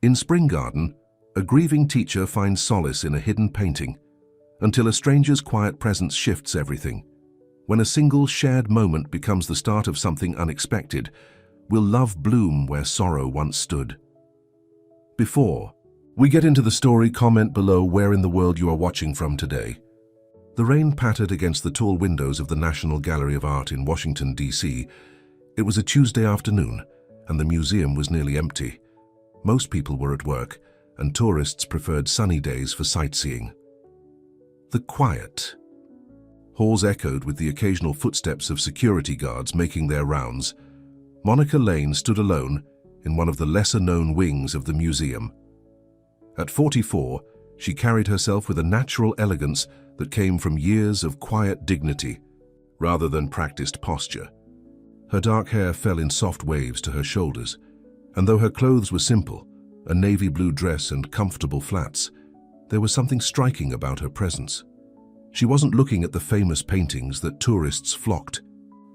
In Spring Garden, a grieving teacher finds solace in a hidden painting, until a stranger's quiet presence shifts everything. When a single shared moment becomes the start of something unexpected, will love bloom where sorrow once stood? Before we get into the story, comment below where in the world you are watching from today. The rain pattered against the tall windows of the National Gallery of Art in Washington, D.C. It was a Tuesday afternoon, and the museum was nearly empty. Most people were at work, and tourists preferred sunny days for sightseeing. The quiet. Halls echoed with the occasional footsteps of security guards making their rounds. Monica Lane stood alone in one of the lesser-known wings of the museum. At 44, she carried herself with a natural elegance that came from years of quiet dignity, rather than practiced posture. Her dark hair fell in soft waves to her shoulders, and though her clothes were simple, a navy blue dress and comfortable flats, there was something striking about her presence. She wasn't looking at the famous paintings that tourists flocked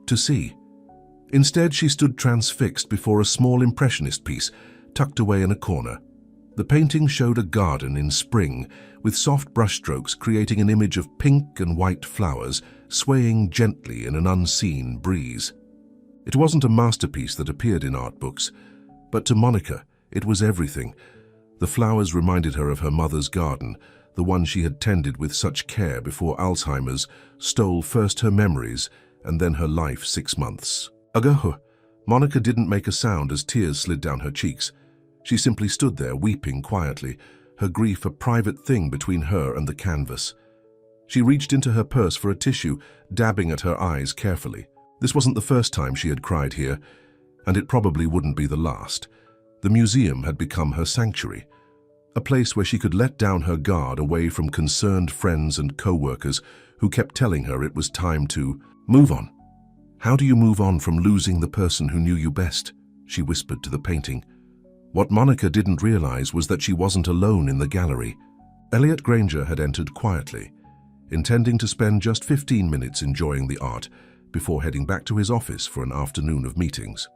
to see. Instead, she stood transfixed before a small impressionist piece tucked away in a corner. The painting showed a garden in spring, with soft brushstrokes creating an image of pink and white flowers swaying gently in an unseen breeze. It wasn't a masterpiece that appeared in art books, but to Monica, it was everything. The flowers reminded her of her mother's garden, the one she had tended with such care before Alzheimer's stole first her memories and then her life 6 months ago. Monica didn't make a sound as tears slid down her cheeks. She simply stood there weeping quietly, her grief a private thing between her and the canvas. She reached into her purse for a tissue, dabbing at her eyes carefully. This wasn't the first time she had cried here, and it probably wouldn't be the last. The museum had become her sanctuary, a place where she could let down her guard away from concerned friends and co-workers who kept telling her it was time to move on. How do you move on from losing the person who knew you best? She whispered to the painting. What Monica didn't realize was that she wasn't alone in the gallery. Elliot Granger had entered quietly, intending to spend just 15 minutes enjoying the art before heading back to his office for an afternoon of meetings.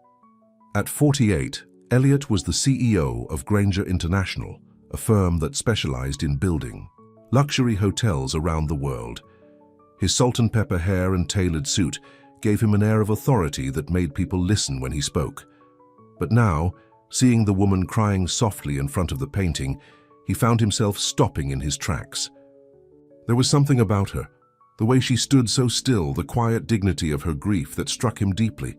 At 48, Elliot was the CEO of Granger International, a firm that specialized in building luxury hotels around the world. His salt and pepper hair and tailored suit gave him an air of authority that made people listen when he spoke. But now, seeing the woman crying softly in front of the painting, he found himself stopping in his tracks. There was something about her, the way she stood so still, the quiet dignity of her grief that struck him deeply.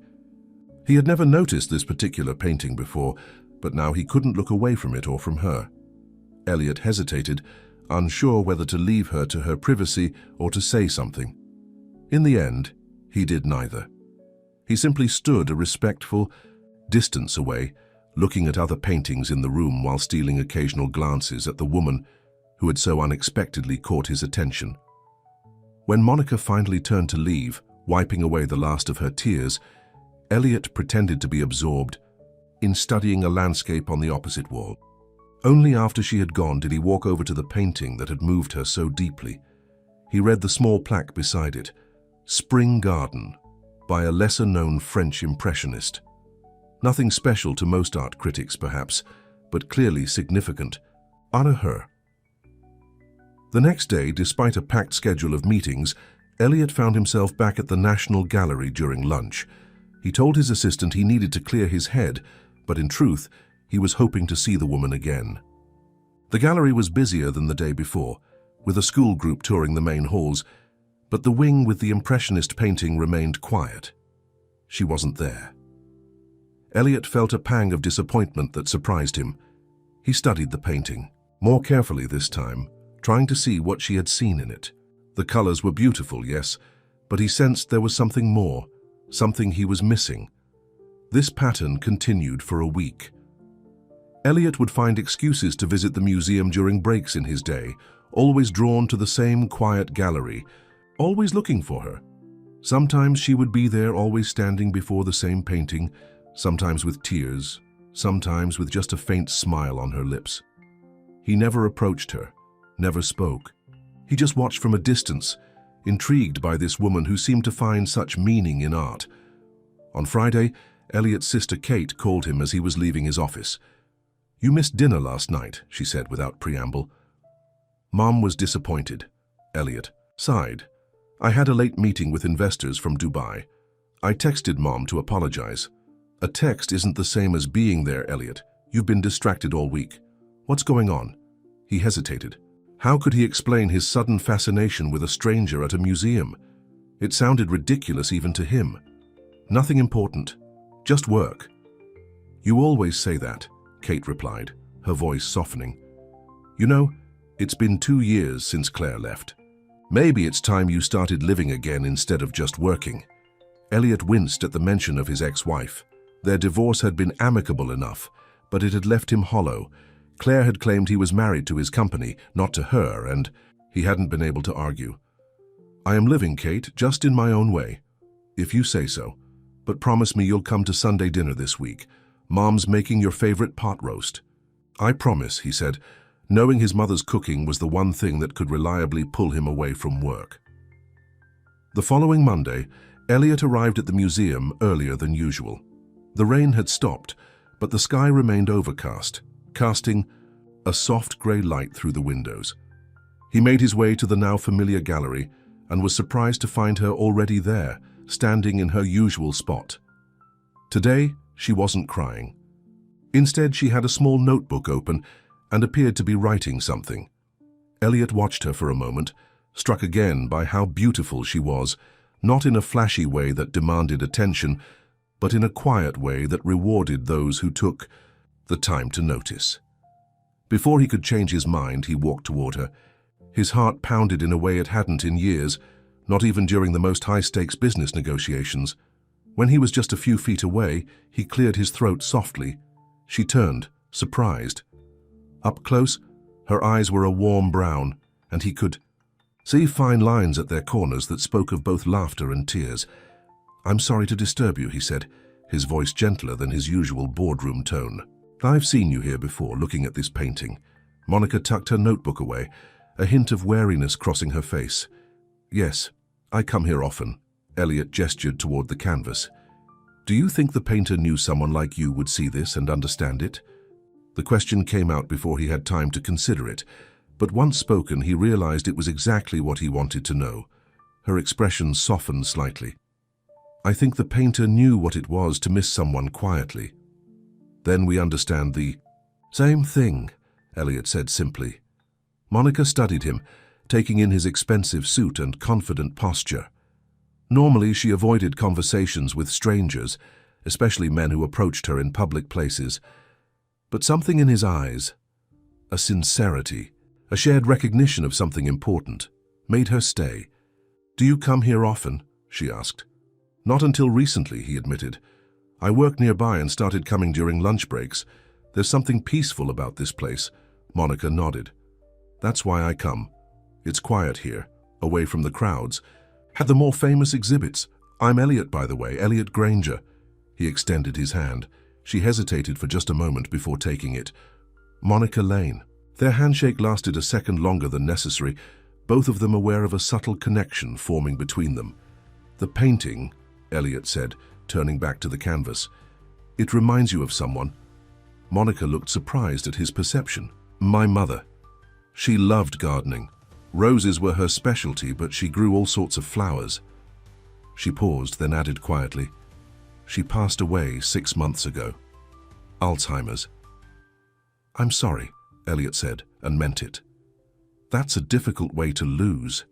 He had never noticed this particular painting before, but now he couldn't look away from it or from her. Elliot hesitated, unsure whether to leave her to her privacy or to say something. In the end, he did neither. He simply stood a respectful distance away, looking at other paintings in the room while stealing occasional glances at the woman who had so unexpectedly caught his attention. When Monica finally turned to leave, wiping away the last of her tears, Elliot pretended to be absorbed in studying a landscape on the opposite wall. Only after she had gone did he walk over to the painting that had moved her so deeply. He read the small plaque beside it, Spring Garden, by a lesser-known French impressionist. Nothing special to most art critics, perhaps, but clearly significant. Honor her. The next day, despite a packed schedule of meetings, Elliot found himself back at the National Gallery during lunch. He told his assistant he needed to clear his head, but in truth, he was hoping to see the woman again. The gallery was busier than the day before, with a school group touring the main halls, but the wing with the impressionist painting remained quiet. She wasn't there. Elliot felt a pang of disappointment that surprised him. He studied the painting, more carefully this time, trying to see what she had seen in it. The colors were beautiful, yes, but he sensed there was something more, something he was missing. This pattern continued for a week. Elliot would find excuses to visit the museum during breaks in his day, always drawn to the same quiet gallery, always looking for her. Sometimes she would be there, always standing before the same painting, sometimes with tears, sometimes with just a faint smile on her lips. He never approached her, never spoke. He just watched from a distance, intrigued by this woman who seemed to find such meaning in art. On Friday, Elliot's sister Kate called him as he was leaving his office. "You missed dinner last night," she said without preamble. Mom was disappointed. Elliot sighed. "I had a late meeting with investors from Dubai. I texted Mom to apologize." "A text isn't the same as being there, Elliot. You've been distracted all week. What's going on?" He hesitated. How could he explain his sudden fascination with a stranger at a museum? It sounded ridiculous even to him. "Nothing important. Just work." "You always say that," Kate replied, her voice softening. "You know, it's been 2 years since Claire left. Maybe it's time you started living again instead of just working." Elliot winced at the mention of his ex-wife. Their divorce had been amicable enough, but it had left him hollow. Claire had claimed he was married to his company, not to her, and he hadn't been able to argue. "I am living, Kate, just in my own way." "If you say so. But promise me you'll come to Sunday dinner this week. Mom's making your favorite pot roast." "I promise," he said, knowing his mother's cooking was the one thing that could reliably pull him away from work. The following Monday, Elliot arrived at the museum earlier than usual. The rain had stopped, but the sky remained overcast, casting a soft grey light through the windows. He made his way to the now familiar gallery and was surprised to find her already there, standing in her usual spot. Today, she wasn't crying. Instead, she had a small notebook open and appeared to be writing something. Elliot watched her for a moment, struck again by how beautiful she was, not in a flashy way that demanded attention, but in a quiet way that rewarded those who took the time to notice. Before he could change his mind, he walked toward her. His heart pounded in a way it hadn't in years, not even during the most high-stakes business negotiations. When he was just a few feet away, he cleared his throat softly. She turned, surprised. Up close, her eyes were a warm brown, and he could see fine lines at their corners that spoke of both laughter and tears. "I'm sorry to disturb you," he said, his voice gentler than his usual boardroom tone. "I've seen you here before, looking at this painting." Monica tucked her notebook away, a hint of wariness crossing her face. "Yes, I come here often." Elliot gestured toward the canvas. "Do you think the painter knew someone like you would see this and understand it?" The question came out before he had time to consider it, but once spoken he realized it was exactly what he wanted to know. Her expression softened slightly. "I think the painter knew what it was to miss someone quietly. Then we understand the same thing," Elliot said simply. Monica studied him, taking in his expensive suit and confident posture. Normally, she avoided conversations with strangers, especially men who approached her in public places. But something in his eyes, a sincerity, a shared recognition of something important, made her stay. "Do you come here often?" she asked. "Not until recently," he admitted. "I work nearby and started coming during lunch breaks. There's something peaceful about this place." Monica nodded. "That's why I come. It's quiet here, away from the crowds. Had the more famous exhibits. I'm Elliot, by the way, Elliot Granger." He extended his hand. She hesitated for just a moment before taking it. "Monica Lane." Their handshake lasted a second longer than necessary, both of them aware of a subtle connection forming between them. "The painting," Elliot said, turning back to the canvas. "It reminds you of someone." Monica looked surprised at his perception. "My mother. She loved gardening. Roses were her specialty, but she grew all sorts of flowers." She paused, then added quietly, "She passed away 6 months ago. Alzheimer's." "I'm sorry," Elliot said, and meant it. "That's a difficult way to lose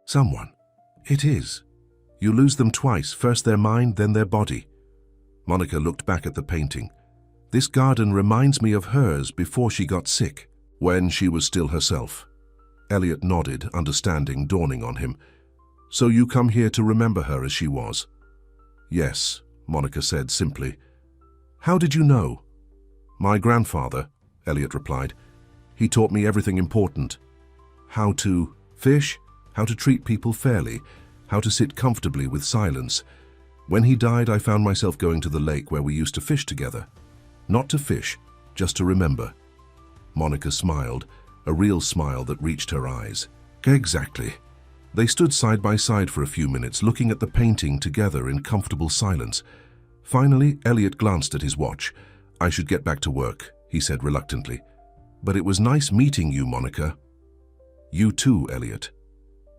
someone." "It is. You lose them twice, first their mind, then their body." Monica looked back at the painting. "This garden reminds me of hers before she got sick, when she was still herself." Elliot nodded, understanding dawning on him. "So you come here to remember her as she was?" "Yes," Monica said simply. "How did you know?" "My grandfather," Elliot replied. "He taught me everything important. How to fish, how to treat people fairly, how to sit comfortably with silence. When he died, I found myself going to the lake where we used to fish together. Not to fish, just to remember." Monica smiled, a real smile that reached her eyes. "Exactly." They stood side by side for a few minutes, looking at the painting together in comfortable silence. Finally, Elliot glanced at his watch. "I should get back to work," he said reluctantly. "But it was nice meeting you, Monica." "You too, Elliot."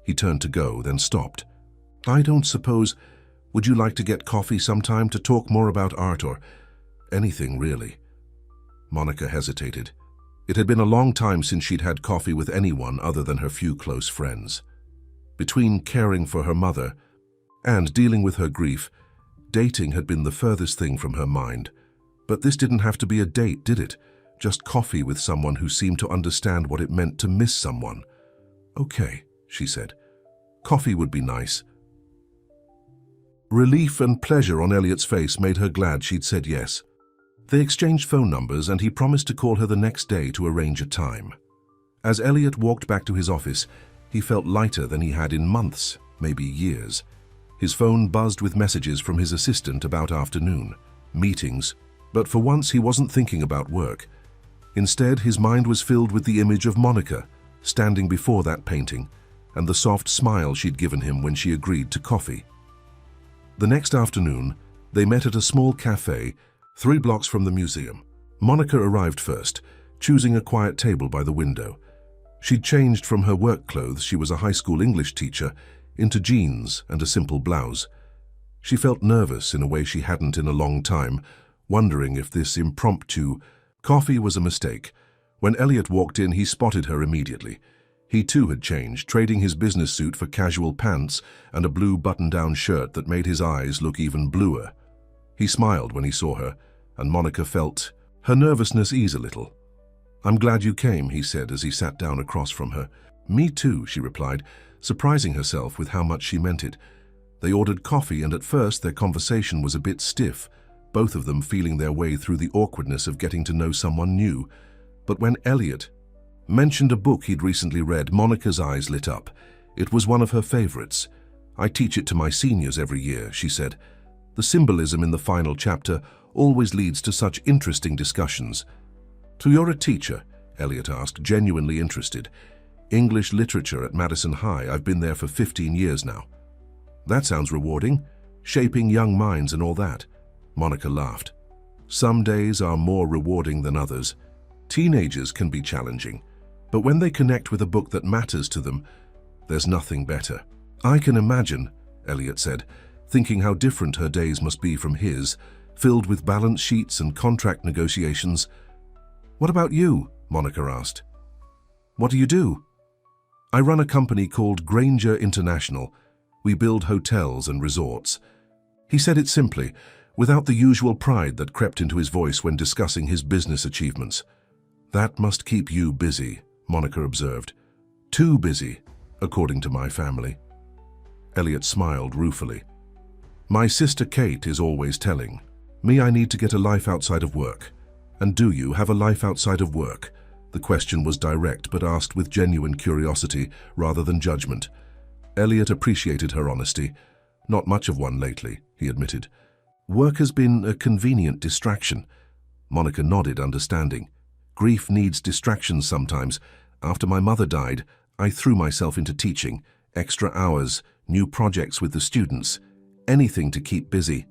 He turned to go, then stopped. "I don't suppose... Would you like to get coffee sometime to talk more about art or anything, really?" Monica hesitated. It had been a long time since she'd had coffee with anyone other than her few close friends. Between caring for her mother and dealing with her grief, dating had been the furthest thing from her mind. But this didn't have to be a date, did it? Just coffee with someone who seemed to understand what it meant to miss someone. "Okay," she said. "Coffee would be nice." Relief and pleasure on Elliot's face made her glad she'd said yes. They exchanged phone numbers and he promised to call her the next day to arrange a time. As Elliot walked back to his office, he felt lighter than he had in months, maybe years. His phone buzzed with messages from his assistant about afternoon, meetings, but for once he wasn't thinking about work. Instead, his mind was filled with the image of Monica, standing before that painting, and the soft smile she'd given him when she agreed to coffee. The next afternoon, they met at a small cafe 3 blocks from the museum. Monica arrived first, choosing a quiet table by the window. She'd changed from her work clothes, she was a high school English teacher, into jeans and a simple blouse. She felt nervous in a way she hadn't in a long time, wondering if this impromptu coffee was a mistake. When Elliot walked in, he spotted her immediately. He too had changed, trading his business suit for casual pants and a blue button-down shirt that made his eyes look even bluer. He smiled when he saw her, and Monica felt her nervousness ease a little. "I'm glad you came," he said as he sat down across from her. "Me too," she replied, surprising herself with how much she meant it. They ordered coffee, and at first their conversation was a bit stiff, both of them feeling their way through the awkwardness of getting to know someone new. But when Elliot mentioned a book he'd recently read, Monica's eyes lit up. It was one of her favorites. "I teach it to my seniors every year," she said. "The symbolism in the final chapter always leads to such interesting discussions." "So you're a teacher?" Elliot asked, genuinely interested. "English literature at Madison High. I've been there for 15 years now." "That sounds rewarding. Shaping young minds and all that." Monica laughed. "Some days are more rewarding than others. Teenagers can be challenging, but when they connect with a book that matters to them, there's nothing better." "I can imagine," Elliot said, thinking how different her days must be from his, filled with balance sheets and contract negotiations. "What about you?" Monica asked. "What do you do?" "I run a company called Granger International. We build hotels and resorts." He said it simply, without the usual pride that crept into his voice when discussing his business achievements. "That must keep you busy," Monica observed. "Too busy, according to my family." Elliot smiled ruefully. "My sister Kate is always telling me I need to get a life outside of work. And do you have a life outside of work?" The question was direct, but asked with genuine curiosity rather than judgment. Elliot appreciated her honesty. "Not much of one lately," he admitted. "Work has been a convenient distraction." Monica nodded, understanding. "Grief needs distractions sometimes. After my mother died, I threw myself into teaching, extra hours, new projects with the students, anything to keep busy."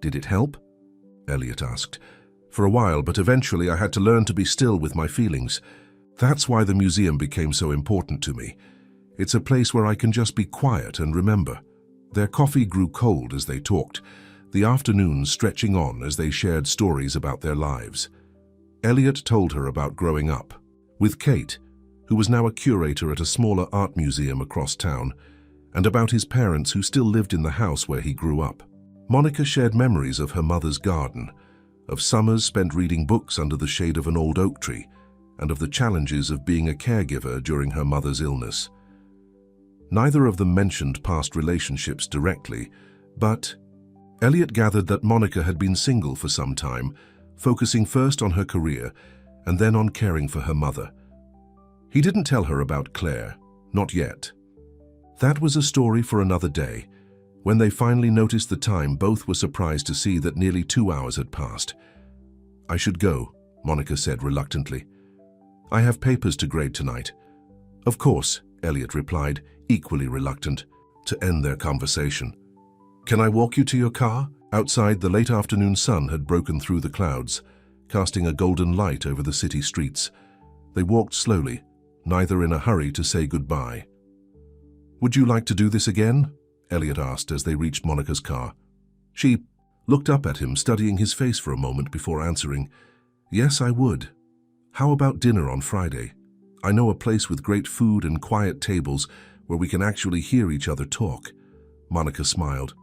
"Did it help?" Elliot asked. "For a while, but eventually I had to learn to be still with my feelings. That's why the museum became so important to me. It's a place where I can just be quiet and remember." Their coffee grew cold as they talked, the afternoons stretching on as they shared stories about their lives. Elliot told her about growing up with Kate, who was now a curator at a smaller art museum across town, and about his parents who still lived in the house where he grew up. Monica shared memories of her mother's garden, of summers spent reading books under the shade of an old oak tree, and of the challenges of being a caregiver during her mother's illness. Neither of them mentioned past relationships directly, but Elliot gathered that Monica had been single for some time, focusing first on her career and then on caring for her mother. He didn't tell her about Claire, not yet. That was a story for another day. When they finally noticed the time, both were surprised to see that nearly 2 hours had passed. "I should go," Monica said reluctantly. "I have papers to grade tonight." "Of course," Elliot replied, equally reluctant, to end their conversation. "Can I walk you to your car?" Outside, the late afternoon sun had broken through the clouds, casting a golden light over the city streets. They walked slowly, neither in a hurry to say goodbye. "Would you like to do this again?" Elliot asked as they reached Monica's car. She looked up at him, studying his face for a moment before answering, "Yes, I would. How about dinner on Friday? I know a place with great food and quiet tables where we can actually hear each other talk." Monica smiled.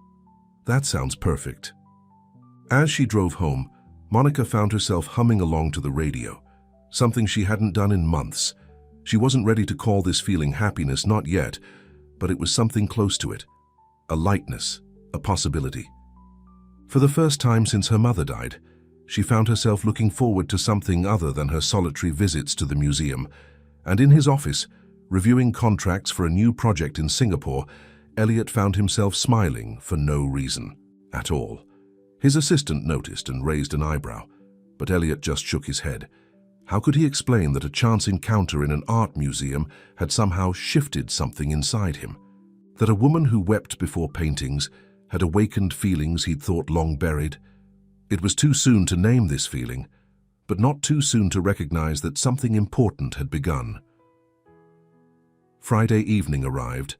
"That sounds perfect." As she drove home, Monica found herself humming along to the radio, something she hadn't done in months. She wasn't ready to call this feeling happiness, not yet, but it was something close to it. A lightness, a possibility. For the first time since her mother died, she found herself looking forward to something other than her solitary visits to the museum. And in his office, reviewing contracts for a new project in Singapore, Elliot found himself smiling for no reason at all. His assistant noticed and raised an eyebrow, but Elliot just shook his head. How could he explain that a chance encounter in an art museum had somehow shifted something inside him? That a woman who wept before paintings had awakened feelings he'd thought long buried? It was too soon to name this feeling, but not too soon to recognize that something important had begun. Friday evening arrived,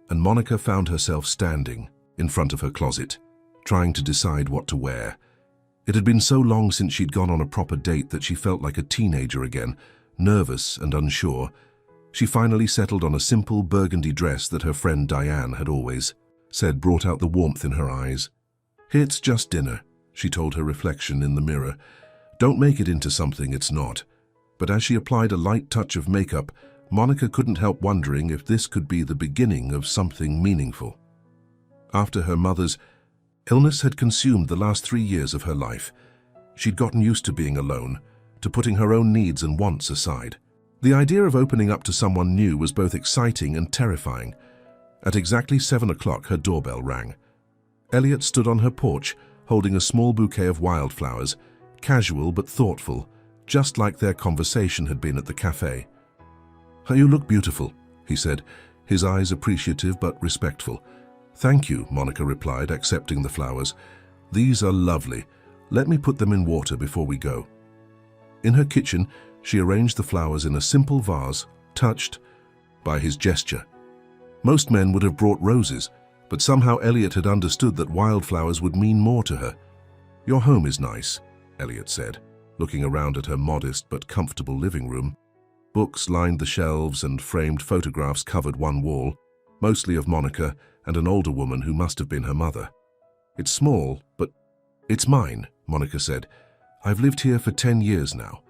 and Monica found herself standing in front of her closet, trying to decide what to wear. It had been so long since she'd gone on a proper date that she felt like a teenager again, nervous and unsure. She finally settled on a simple burgundy dress that her friend Diane had always said brought out the warmth in her eyes. "It's just dinner," she told her reflection in the mirror. "Don't make it into something it's not." But as she applied a light touch of makeup, Monica couldn't help wondering if this could be the beginning of something meaningful. After her mother's illness had consumed the last 3 years of her life, she'd gotten used to being alone, to putting her own needs and wants aside. The idea of opening up to someone new was both exciting and terrifying. At exactly 7 o'clock, her doorbell rang. Elliot stood on her porch, holding a small bouquet of wildflowers, casual but thoughtful, just like their conversation had been at the cafe. "You look beautiful," he said, his eyes appreciative but respectful. "Thank you," Monica replied, accepting the flowers. "These are lovely. Let me put them in water before we go." In her kitchen, she arranged the flowers in a simple vase, touched by his gesture. Most men would have brought roses, but somehow Elliot had understood that wildflowers would mean more to her. "Your home is nice," Elliot said, looking around at her modest but comfortable living room. Books lined the shelves and framed photographs covered one wall, mostly of Monica and an older woman who must have been her mother. "It's small, but it's mine," Monica said. "I've lived here for 10 years now.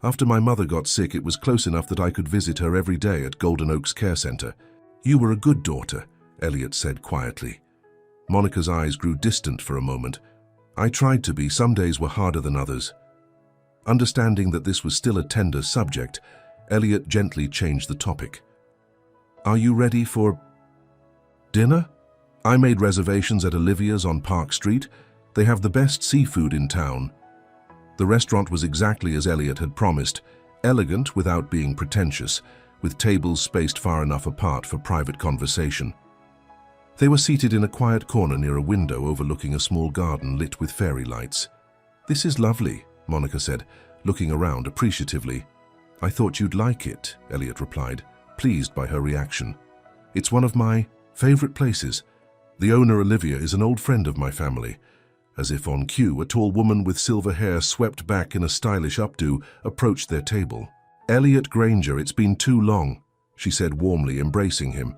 After my mother got sick, it was close enough that I could visit her every day at Golden Oaks Care Center." "You were a good daughter," Elliot said quietly. Monica's eyes grew distant for a moment. "I tried to be. Some days were harder than others." Understanding that this was still a tender subject, Elliot gently changed the topic. "Are you ready for dinner? I made reservations at Olivia's on Park Street. They have the best seafood in town." The restaurant was exactly as Elliot had promised, elegant without being pretentious, with tables spaced far enough apart for private conversation. They were seated in a quiet corner near a window overlooking a small garden lit with fairy lights. "This is lovely," Monica said, looking around appreciatively. "I thought you'd like it," Elliot replied, pleased by her reaction. "It's one of my favorite places. The owner, Olivia, is an old friend of my family." As if on cue, a tall woman with silver hair swept back in a stylish updo approached their table. "Elliot Granger, it's been too long," she said warmly, embracing him.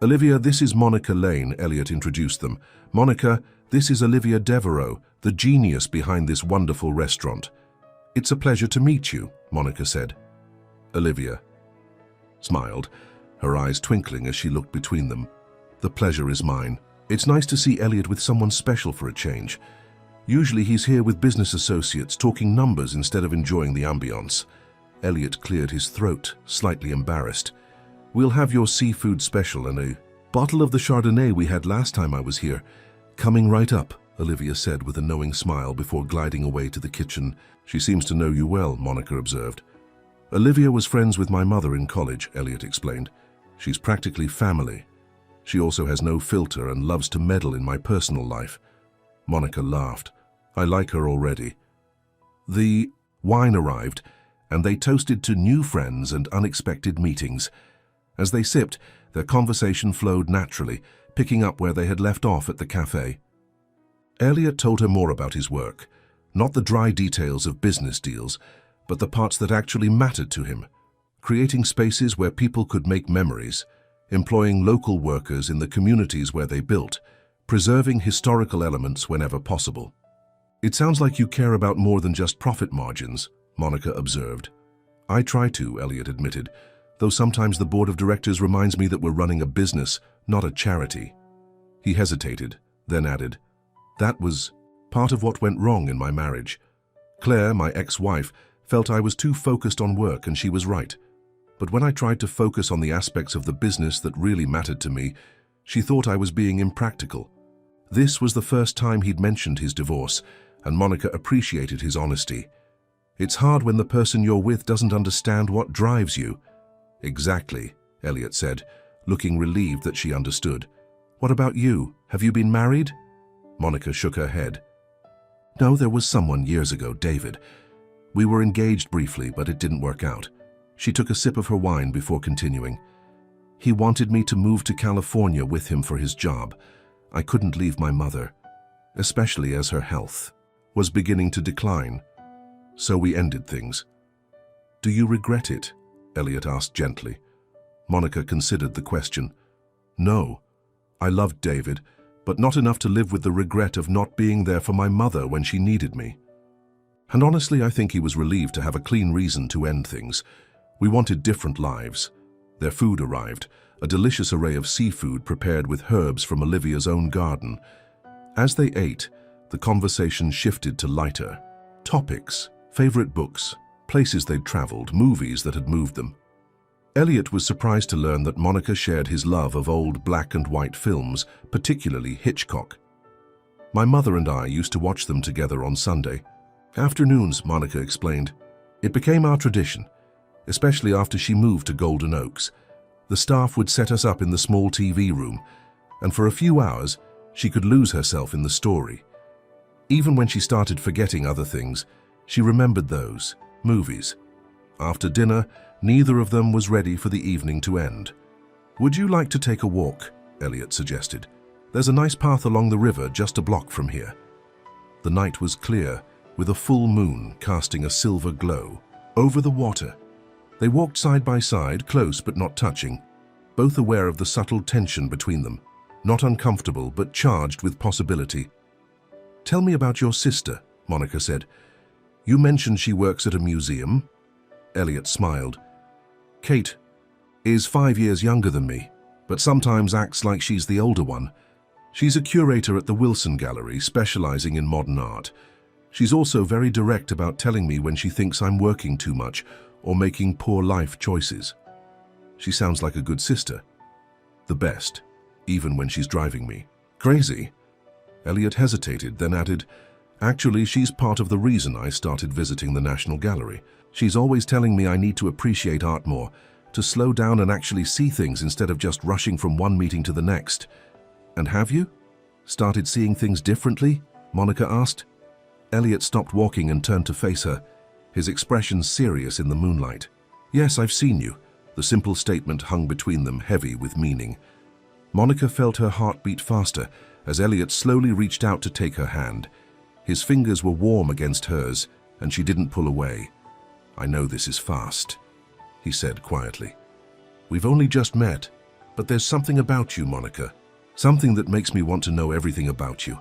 "Olivia, this is Monica Lane," Elliot introduced them. "Monica, this is Olivia Devereaux, the genius behind this wonderful restaurant." "It's a pleasure to meet you," Monica said. Olivia smiled, her eyes twinkling as she looked between them. "The pleasure is mine. It's nice to see Elliot with someone special for a change. Usually he's here with business associates talking numbers instead of enjoying the ambience." Elliot cleared his throat, slightly embarrassed. "We'll have your seafood special and a bottle of the Chardonnay we had last time I was here. Coming right up," Olivia said with a knowing smile before gliding away to the kitchen. "She seems to know you well," Monica observed. "Olivia was friends with my mother in college," Elliot explained. "She's practically family. She also has no filter and loves to meddle in my personal life." Monica laughed. "I like her already." The wine arrived, and they toasted to new friends and unexpected meetings. As they sipped, their conversation flowed naturally, picking up where they had left off at the cafe. Elliot told her more about his work, not the dry details of business deals, but the parts that actually mattered to him, creating spaces where people could make memories, employing local workers in the communities where they built, preserving historical elements whenever possible. "It sounds like you care about more than just profit margins," Monica observed. "I try to," Elliot admitted, "though sometimes the board of directors reminds me that we're running a business, not a charity." He hesitated, then added, "That was part of what went wrong in my marriage. Claire, my ex-wife, felt I was too focused on work, and she was right. But when I tried to focus on the aspects of the business that really mattered to me, she thought I was being impractical." This was the first time he'd mentioned his divorce, and Monica appreciated his honesty. "It's hard when the person you're with doesn't understand what drives you." "Exactly," Elliot said, looking relieved that she understood. "What about you? Have you been married?" Monica shook her head. "No, there was someone years ago, David. We were engaged briefly, but it didn't work out." She took a sip of her wine before continuing. "He wanted me to move to California with him for his job. I couldn't leave my mother, especially as her health was beginning to decline. So we ended things." "Do you regret it?" Elliot asked gently. Monica considered the question. "No. I loved David, but not enough to live with the regret of not being there for my mother when she needed me. And honestly, I think he was relieved to have a clean reason to end things. We wanted different lives." Their food arrived, a delicious array of seafood prepared with herbs from Olivia's own garden. As they ate, the conversation shifted to lighter topics, favorite books, places they'd traveled, movies that had moved them. Elliot was surprised to learn that Monica shared his love of old black and white films, particularly Hitchcock. "My mother and I used to watch them together on Sunday afternoons," Monica explained. "It became our tradition, especially after she moved to Golden Oaks. The staff would set us up in the small TV room, and for a few hours, she could lose herself in the story. Even when she started forgetting other things, she remembered those movies. After dinner, neither of them was ready for the evening to end. "Would you like to take a walk?" Elliot suggested. "There's a nice path along the river just a block from here." The night was clear, with a full moon casting a silver glow over the water. They walked side by side, close but not touching, both aware of the subtle tension between them, not uncomfortable but charged with possibility. "Tell me about your sister," Monica said. "You mentioned she works at a museum." Elliot smiled. "Kate is 5 years younger than me, but sometimes acts like she's the older one. She's a curator at the Wilson Gallery, specializing in modern art. She's also very direct about telling me when she thinks I'm working too much or making poor life choices. She sounds like a good sister. The best, even when she's driving me crazy." Elliot hesitated, then added, "Actually, she's part of the reason I started visiting the National Gallery. She's always telling me I need to appreciate art more, to slow down and actually see things instead of just rushing from one meeting to the next." "And have you started seeing things differently?" Monica asked. Elliot stopped walking and turned to face her, his expression serious in the moonlight. "Yes, I've seen you." The simple statement hung between them, heavy with meaning. Monica felt her heart beat faster as Elliot slowly reached out to take her hand. His fingers were warm against hers, and she didn't pull away. "I know this is fast," he said quietly. "We've only just met, but there's something about you, Monica. Something that makes me want to know everything about you."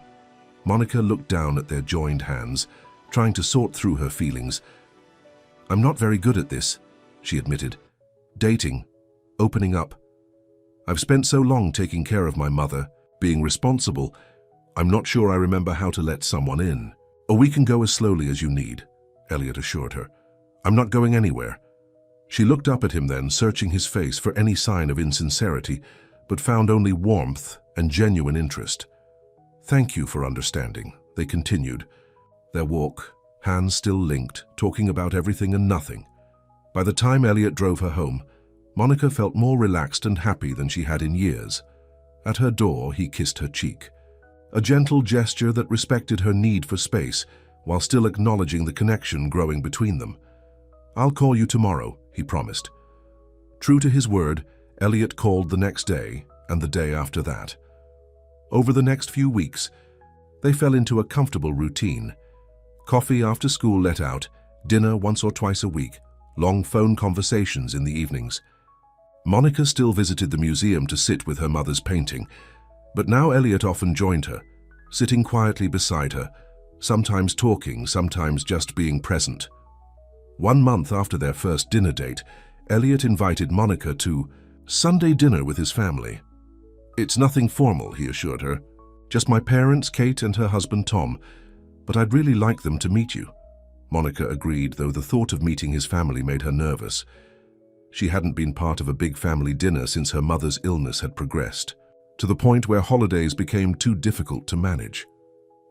Monica looked down at their joined hands, trying to sort through her feelings. "I'm not very good at this," she admitted. "Dating, opening up. I've spent so long taking care of my mother, being responsible. I'm not sure I remember how to let someone in." "Oh, we can go as slowly as you need," Elliot assured her. "I'm not going anywhere." She looked up at him then, searching his face for any sign of insincerity, but found only warmth and genuine interest. "Thank you for understanding," they continued. Their walk, hands still linked, talking about everything and nothing. By the time Elliot drove her home, Monica felt more relaxed and happy than she had in years. At her door, he kissed her cheek. A gentle gesture that respected her need for space while still acknowledging the connection growing between them. "I'll call you tomorrow," he promised. True to his word, Elliot called the next day and the day after that. Over the next few weeks, they fell into a comfortable routine. Coffee after school let out, dinner once or twice a week, long phone conversations in the evenings. Monica still visited the museum to sit with her mother's painting, but now Elliot often joined her, sitting quietly beside her, sometimes talking, sometimes just being present. 1 month after their first dinner date, Elliot invited Monica to Sunday dinner with his family. "It's nothing formal," he assured her. "Just my parents, Kate, and her husband Tom. But I'd really like them to meet you." Monica agreed, though the thought of meeting his family made her nervous. She hadn't been part of a big family dinner since her mother's illness had progressed, to the point where holidays became too difficult to manage.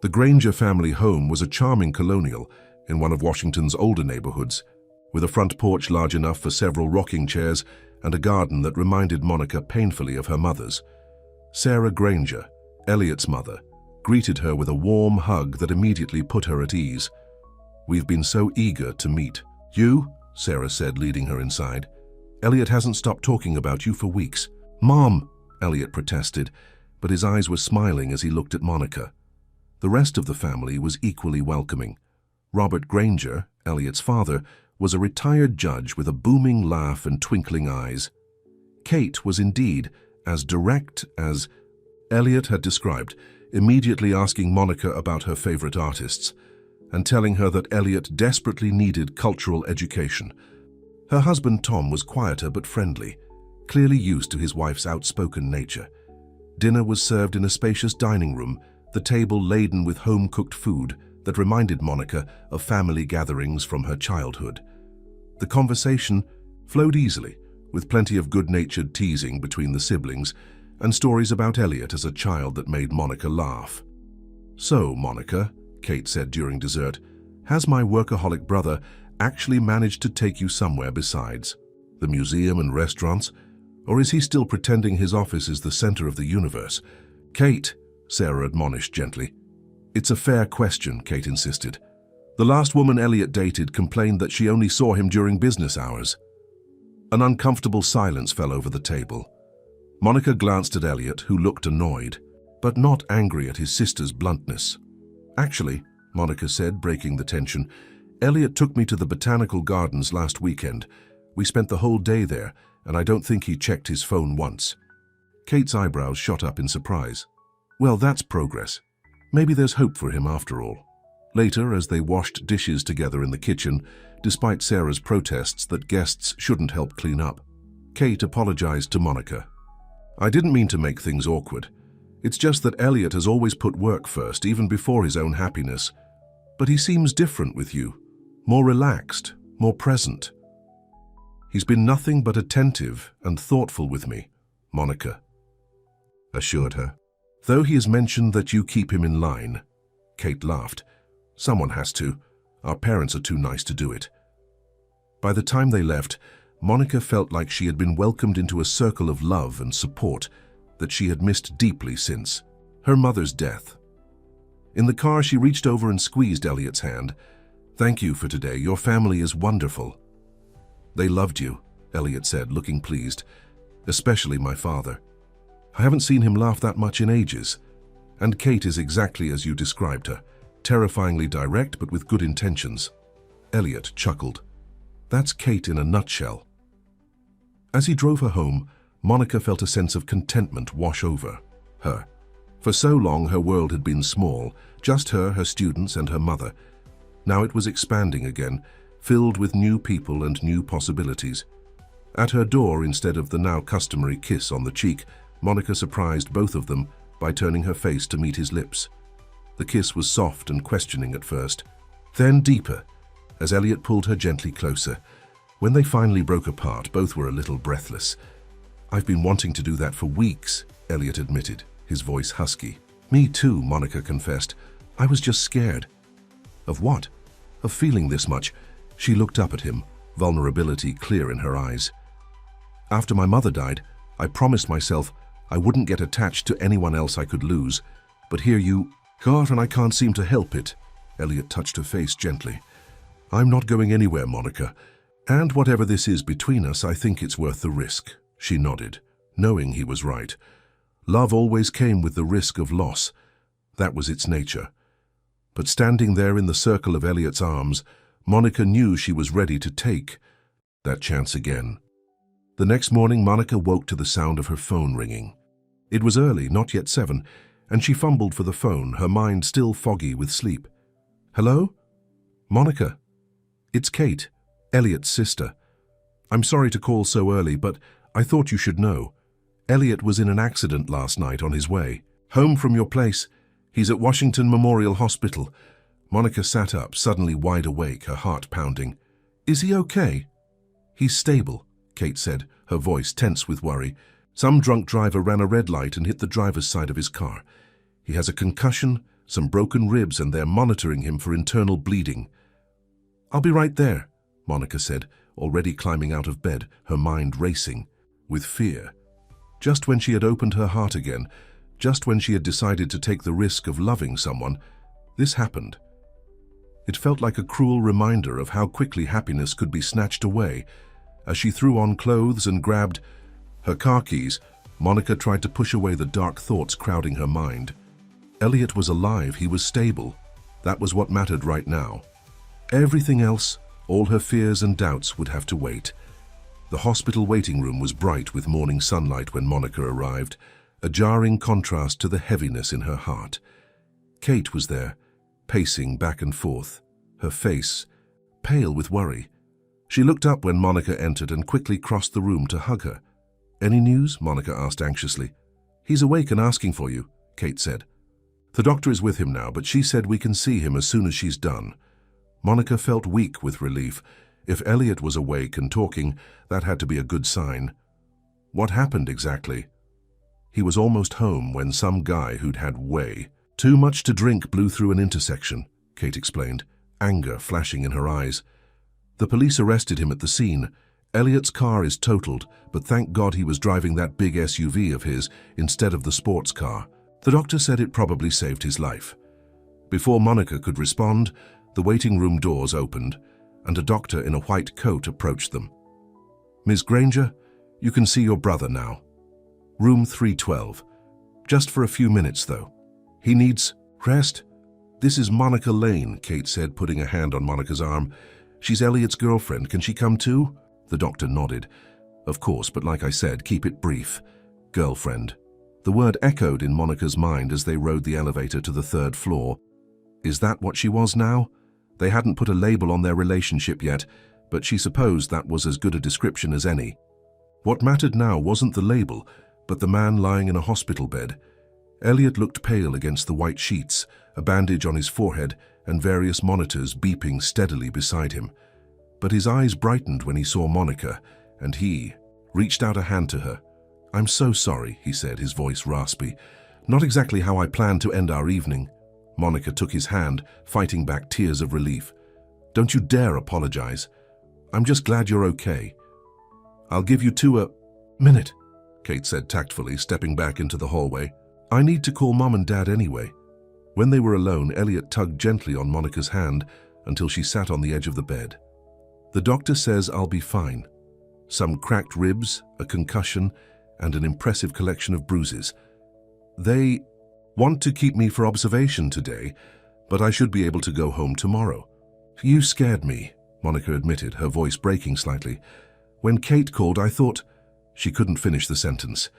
The Granger family home was a charming colonial in one of Washington's older neighborhoods, with a front porch large enough for several rocking chairs and a garden that reminded Monica painfully of her mother's. Sarah Granger, Elliot's mother, greeted her with a warm hug that immediately put her at ease. "We've been so eager to meet." "You?" Sarah said, leading her inside. "Elliot hasn't stopped talking about you for weeks." "Mom!" Elliot protested, but his eyes were smiling as he looked at Monica. The rest of the family was equally welcoming. Robert Granger, Elliot's father, was a retired judge with a booming laugh and twinkling eyes. Kate was indeed as direct as Elliot had described, immediately asking Monica about her favorite artists and telling her that Elliot desperately needed cultural education. Her husband Tom was quieter but friendly, clearly used to his wife's outspoken nature. Dinner was served in a spacious dining room, the table laden with home-cooked food that reminded Monica of family gatherings from her childhood. The conversation flowed easily, with plenty of good-natured teasing between the siblings and stories about Elliot as a child that made Monica laugh. "So, Monica," Kate said during dessert, "has my workaholic brother actually managed to take you somewhere besides the museum and restaurants? Or is he still pretending his office is the center of the universe?" "Kate," Sarah admonished gently. "It's a fair question," Kate insisted. "The last woman Elliot dated complained that she only saw him during business hours." An uncomfortable silence fell over the table. Monica glanced at Elliot, who looked annoyed, but not angry at his sister's bluntness. "Actually," Monica said, breaking the tension, "Elliot took me to the botanical gardens last weekend. We spent the whole day there, and I don't think he checked his phone once." Kate's eyebrows shot up in surprise. "Well, that's progress. Maybe there's hope for him after all." Later, as they washed dishes together in the kitchen, despite Sarah's protests that guests shouldn't help clean up, Kate apologized to Monica. "I didn't mean to make things awkward. It's just that Elliot has always put work first, even before his own happiness. But he seems different with you, more relaxed, more present." "He's been nothing but attentive and thoughtful with me," Monica assured her. "Though he has mentioned that you keep him in line." Kate laughed. "Someone has to. Our parents are too nice to do it." By the time they left, Monica felt like she had been welcomed into a circle of love and support that she had missed deeply since her mother's death. In the car, she reached over and squeezed Elliot's hand. "Thank you for today. Your family is wonderful." "They loved you," Elliot said, looking pleased. "Especially my father. I haven't seen him laugh that much in ages. And Kate is exactly as you described her, terrifyingly direct but with good intentions." Elliot chuckled. "That's Kate in a nutshell." As he drove her home, Monica felt a sense of contentment wash over her. For so long, her world had been small, just her students, and her mother. Now it was expanding again, filled with new people and new possibilities. At her door, instead of the now customary kiss on the cheek, Monica surprised both of them by turning her face to meet his lips. The kiss was soft and questioning at first, then deeper, as Elliot pulled her gently closer. When they finally broke apart, both were a little breathless. "I've been wanting to do that for weeks," Elliot admitted, his voice husky. "Me too," Monica confessed. "I was just scared." "Of what?" "Of feeling this much." She looked up at him, vulnerability clear in her eyes. "After my mother died, I promised myself I wouldn't get attached to anyone else I could lose. But here you are, and I can't seem to help it." Elliot touched her face gently. "I'm not going anywhere, Monica. And whatever this is between us, I think it's worth the risk." She nodded, knowing he was right. Love always came with the risk of loss. That was its nature. But standing there in the circle of Elliot's arms, Monica knew she was ready to take that chance again. The next morning, Monica woke to the sound of her phone ringing. It was early, not yet 7, and she fumbled for the phone, her mind still foggy with sleep. "Hello? Monica? It's Kate, Elliot's sister. I'm sorry to call so early, but I thought you should know. Elliot was in an accident last night on his way home from your place. He's at Washington Memorial Hospital." Monica sat up, suddenly wide awake, her heart pounding. "Is he okay?" "He's stable," Kate said, her voice tense with worry. "Some drunk driver ran a red light and hit the driver's side of his car. He has a concussion, some broken ribs, and they're monitoring him for internal bleeding." "I'll be right there," Monica said, already climbing out of bed, her mind racing with fear. Just when she had opened her heart again, just when she had decided to take the risk of loving someone, this happened. It felt like a cruel reminder of how quickly happiness could be snatched away. As she threw on clothes and grabbed her car keys, Monica tried to push away the dark thoughts crowding her mind. Elliot was alive, he was stable. That was what mattered right now. Everything else, all her fears and doubts, would have to wait. The hospital waiting room was bright with morning sunlight when Monica arrived, a jarring contrast to the heaviness in her heart. Kate was there, pacing back and forth, her face pale with worry. She looked up when Monica entered and quickly crossed the room to hug her. "Any news?" Monica asked anxiously. "He's awake and asking for you," Kate said. "The doctor is with him now, but she said we can see him as soon as she's done." Monica felt weak with relief. If Elliot was awake and talking, that had to be a good sign. What happened exactly? He was almost home when some guy who'd had way too much to drink blew through an intersection, Kate explained, anger flashing in her eyes. "The police arrested him at the scene. Elliot's car is totaled, but thank God he was driving that big SUV of his instead of the sports car. The doctor said it probably saved his life." Before Monica could respond, the waiting room doors opened, and a doctor in a white coat approached them. "Ms. Granger, you can see your brother now. Room 312. Just for a few minutes, though. He needs rest." "This is Monica Lane," Kate said, putting a hand on Monica's arm. "She's Elliot's girlfriend. Can she come too?" The doctor nodded. "Of course, but like I said, keep it brief. Girlfriend." The word echoed in Monica's mind as they rode the elevator to the 3rd floor. Is that what she was now? They hadn't put a label on their relationship yet, but she supposed that was as good a description as any. What mattered now wasn't the label, but the man lying in a hospital bed. Elliot looked pale against the white sheets, a bandage on his forehead, and various monitors beeping steadily beside him. But his eyes brightened when he saw Monica, and he reached out a hand to her. "I'm so sorry," he said, his voice raspy. "Not exactly how I planned to end our evening." Monica took his hand, fighting back tears of relief. "Don't you dare apologize. I'm just glad you're okay. I'll give you a minute," Kate said tactfully, stepping back into the hallway. "I need to call Mom and Dad anyway." When they were alone, Elliot tugged gently on Monica's hand until she sat on the edge of the bed. "The doctor says I'll be fine. Some cracked ribs, a concussion, and an impressive collection of bruises. They want to keep me for observation today, but I should be able to go home tomorrow." "You scared me," Monica admitted, her voice breaking slightly. "When Kate called, I thought—" She couldn't finish the sentence.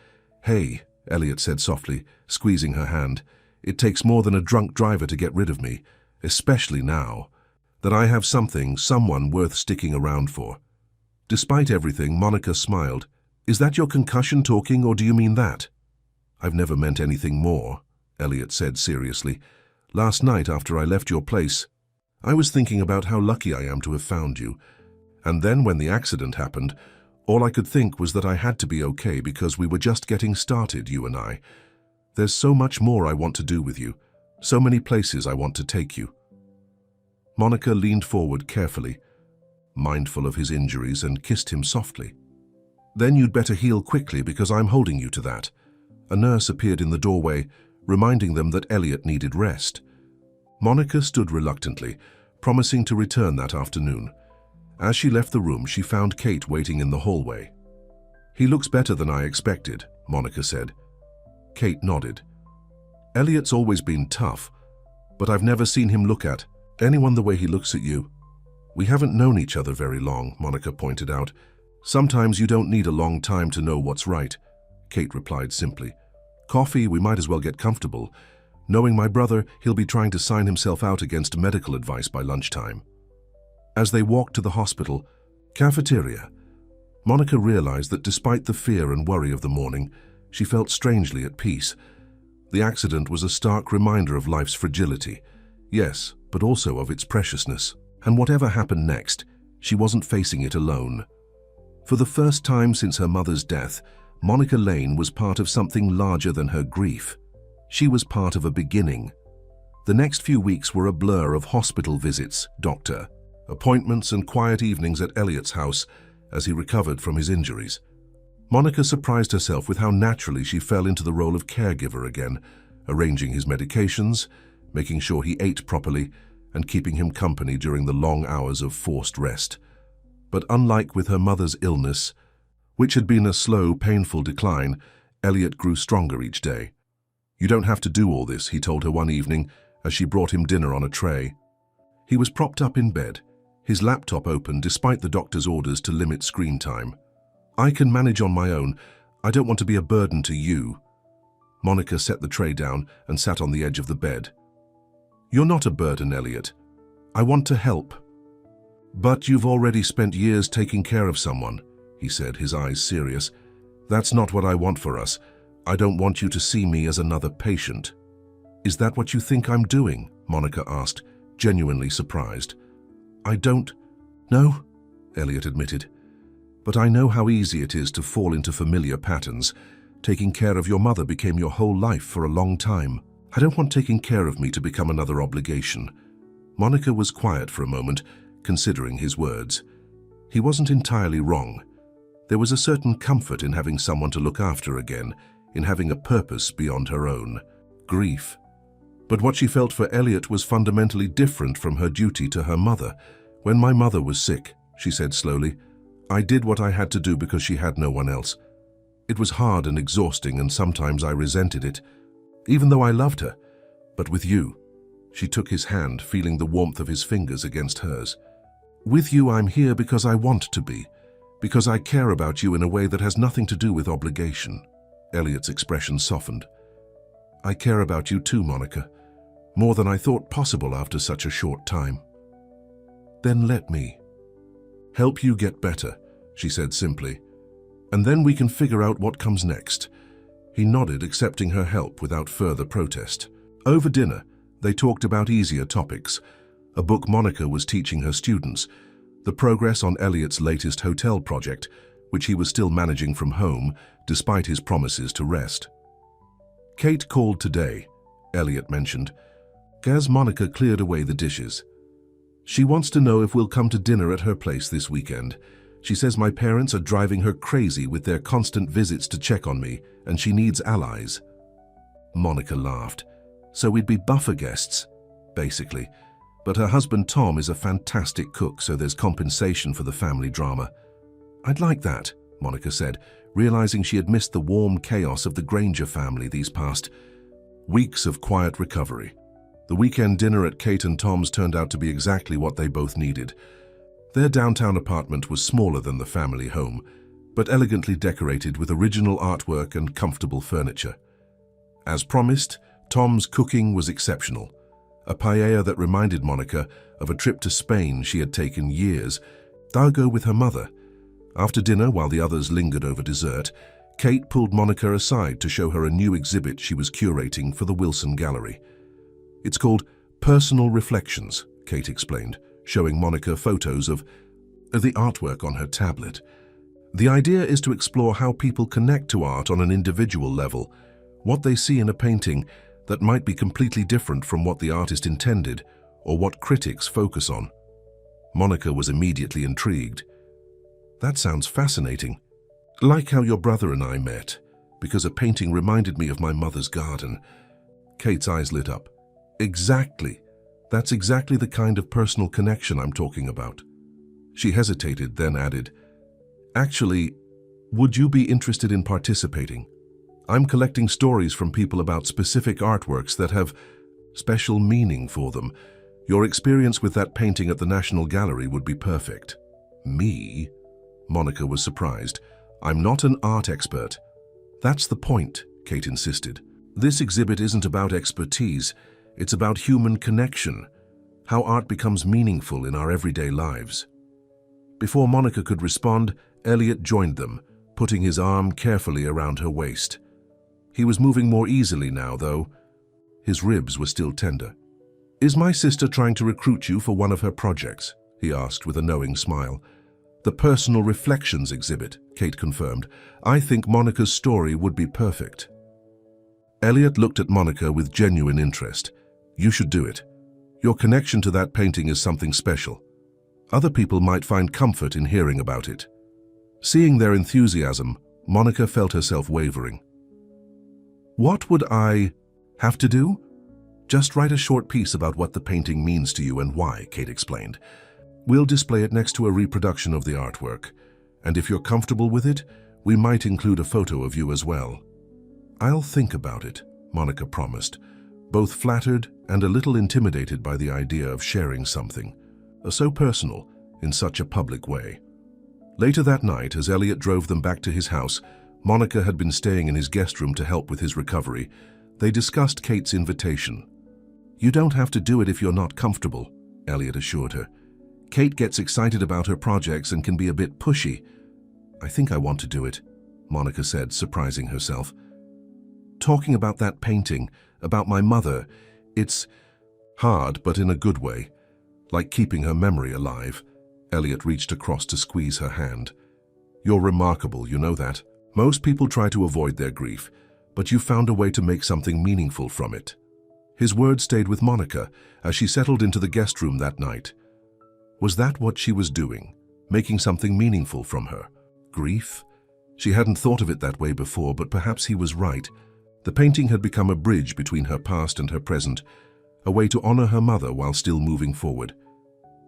"Hey," Elliot said softly, squeezing her hand, "it takes more than a drunk driver to get rid of me, especially now that I have someone worth sticking around for." Despite everything, Monica smiled. "Is that your concussion talking, or do you mean that?" "I've never meant anything more," Elliot said seriously. "Last night, after I left your place, I was thinking about how lucky I am to have found you. And then when the accident happened, all I could think was that I had to be okay because we were just getting started, you and I. There's so much more I want to do with you, so many places I want to take you." Monica leaned forward carefully, mindful of his injuries, and kissed him softly. "Then you'd better heal quickly because I'm holding you to that." A nurse appeared in the doorway, reminding them that Elliot needed rest. Monica stood reluctantly, promising to return that afternoon. As she left the room, she found Kate waiting in the hallway. "He looks better than I expected," Monica said. Kate nodded. "Elliot's always been tough, but I've never seen him look at anyone the way he looks at you." "We haven't known each other very long," Monica pointed out. "Sometimes you don't need a long time to know what's right," Kate replied simply. "Coffee, we might as well get comfortable. Knowing my brother, he'll be trying to sign himself out against medical advice by lunchtime." As they walked to the hospital cafeteria, Monica realized that despite the fear and worry of the morning, she felt strangely at peace. The accident was a stark reminder of life's fragility, yes, but also of its preciousness. And whatever happened next, she wasn't facing it alone. For the first time since her mother's death, Monica Lane was part of something larger than her grief. She was part of a beginning. The next few weeks were a blur of hospital visits, doctor, appointments, and quiet evenings at Elliot's house as he recovered from his injuries. Monica surprised herself with how naturally she fell into the role of caregiver again, arranging his medications, making sure he ate properly, and keeping him company during the long hours of forced rest. But unlike with her mother's illness, which had been a slow, painful decline, Elliot grew stronger each day. "You don't have to do all this," he told her one evening as she brought him dinner on a tray. He was propped up in bed, his laptop open despite the doctor's orders to limit screen time. "I can manage on my own. I don't want to be a burden to you." Monica set the tray down and sat on the edge of the bed. "You're not a burden, Elliot. I want to help." "But you've already spent years taking care of someone," he said, his eyes serious. "That's not what I want for us. I don't want you to see me as another patient." "Is that what you think I'm doing?" Monica asked, genuinely surprised. "I don't know," Elliot admitted. "But I know how easy it is to fall into familiar patterns. Taking care of your mother became your whole life for a long time. I don't want taking care of me to become another obligation." Monica was quiet for a moment, considering his words. He wasn't entirely wrong. There was a certain comfort in having someone to look after again, in having a purpose beyond her own grief. But what she felt for Elliot was fundamentally different from her duty to her mother. "When my mother was sick," she said slowly, "I did what I had to do because she had no one else. It was hard and exhausting, and sometimes I resented it, even though I loved her. But with you," she took his hand, feeling the warmth of his fingers against hers. "With you, I'm here because I want to be, because I care about you in a way that has nothing to do with obligation." Elliot's expression softened. "I care about you too, Monica, more than I thought possible after such a short time." "Then let me help you get better," she said simply, "and then we can figure out what comes next." He nodded, accepting her help without further protest. Over dinner, they talked about easier topics: a book Monica was teaching her students, the progress on Elliot's latest hotel project, which he was still managing from home despite his promises to rest. "Kate called today," Elliot mentioned, as Monica cleared away the dishes. "She wants to know if we'll come to dinner at her place this weekend. She says my parents are driving her crazy with their constant visits to check on me, and she needs allies." Monica laughed. "So we'd be buffer guests, basically. But her husband Tom is a fantastic cook, so there's compensation for the family drama." "I'd like that," Monica said, realizing she had missed the warm chaos of the Granger family these past weeks of quiet recovery. The weekend dinner at Kate and Tom's turned out to be exactly what they both needed. Their downtown apartment was smaller than the family home, but elegantly decorated with original artwork and comfortable furniture. As promised, Tom's cooking was exceptional. A paella that reminded Monica of a trip to Spain she had taken years ago with her mother. After dinner, while the others lingered over dessert, Kate pulled Monica aside to show her a new exhibit she was curating for the Wilson Gallery. "It's called Personal Reflections," Kate explained, showing Monica photos of the artwork on her tablet. "The idea is to explore how people connect to art on an individual level, what they see in a painting that might be completely different from what the artist intended or what critics focus on." Monica was immediately intrigued. "That sounds fascinating. Like how your brother and I met, because a painting reminded me of my mother's garden." Kate's eyes lit up. "Exactly. That's exactly the kind of personal connection I'm talking about. She hesitated, then added, "Actually, would you be interested in participating? I'm collecting stories from people about specific artworks that have special meaning for them. Your experience with that painting at the National Gallery would be perfect." "Me?" Monica was surprised. "I'm not an art expert." "That's the point," Kate insisted. "This exhibit isn't about expertise. It's about human connection, how art becomes meaningful in our everyday lives." Before Monica could respond, Elliot joined them, putting his arm carefully around her waist. He was moving more easily now, though. His ribs were still tender. "Is my sister trying to recruit you for one of her projects?" he asked with a knowing smile. "The Personal Reflections exhibit," Kate confirmed. "I think Monica's story would be perfect." Elliot looked at Monica with genuine interest. "You should do it. Your connection to that painting is something special. Other people might find comfort in hearing about it." Seeing their enthusiasm, Monica felt herself wavering. "What would I have to do?" "Just write a short piece about what the painting means to you and why," Kate explained. "We'll display it next to a reproduction of the artwork, and if you're comfortable with it, we might include a photo of you as well." "I'll think about it," Monica promised, both flattered and a little intimidated by the idea of sharing something so personal in such a public way. Later that night, as Elliot drove them back to his house, Monica had been staying in his guest room to help with his recovery. They discussed Kate's invitation. "You don't have to do it if you're not comfortable," Elliot assured her. "Kate gets excited about her projects and can be a bit pushy." "I think I want to do it," Monica said, surprising herself. "Talking about that painting, about my mother, it's hard, but in a good way. Like keeping her memory alive." Elliot reached across to squeeze her hand. "You're remarkable, you know that. Most people try to avoid their grief, but you found a way to make something meaningful from it." His words stayed with Monica as she settled into the guest room that night. Was that what she was doing? Making something meaningful from her grief? She hadn't thought of it that way before, but perhaps he was right. The painting had become a bridge between her past and her present, a way to honor her mother while still moving forward.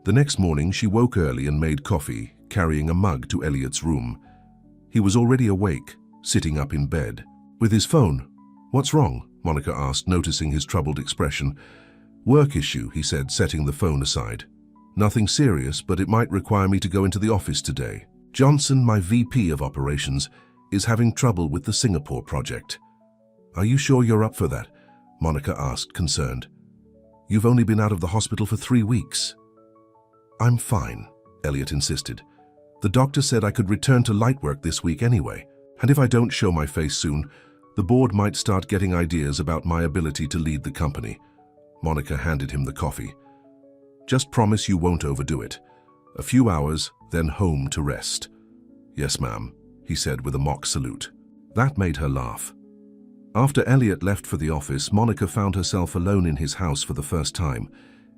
The next morning, she woke early and made coffee, carrying a mug to Elliot's room. He was already awake, sitting up in bed. With his phone. "What's wrong?" Monica asked, noticing his troubled expression. "Work issue," he said, setting the phone aside. "Nothing serious, but it might require me to go into the office today. Johnson, my VP of operations, is having trouble with the Singapore project." "Are you sure you're up for that?" Monica asked, concerned. "You've only been out of the hospital for 3 weeks." "I'm fine," Elliot insisted. "The doctor said I could return to light work this week anyway, and if I don't show my face soon, the board might start getting ideas about my ability to lead the company." Monica handed him the coffee. "Just promise you won't overdo it. A few hours, then home to rest." "Yes, ma'am," he said with a mock salute. That made her laugh. After Elliot left for the office, Monica found herself alone in his house for the first time.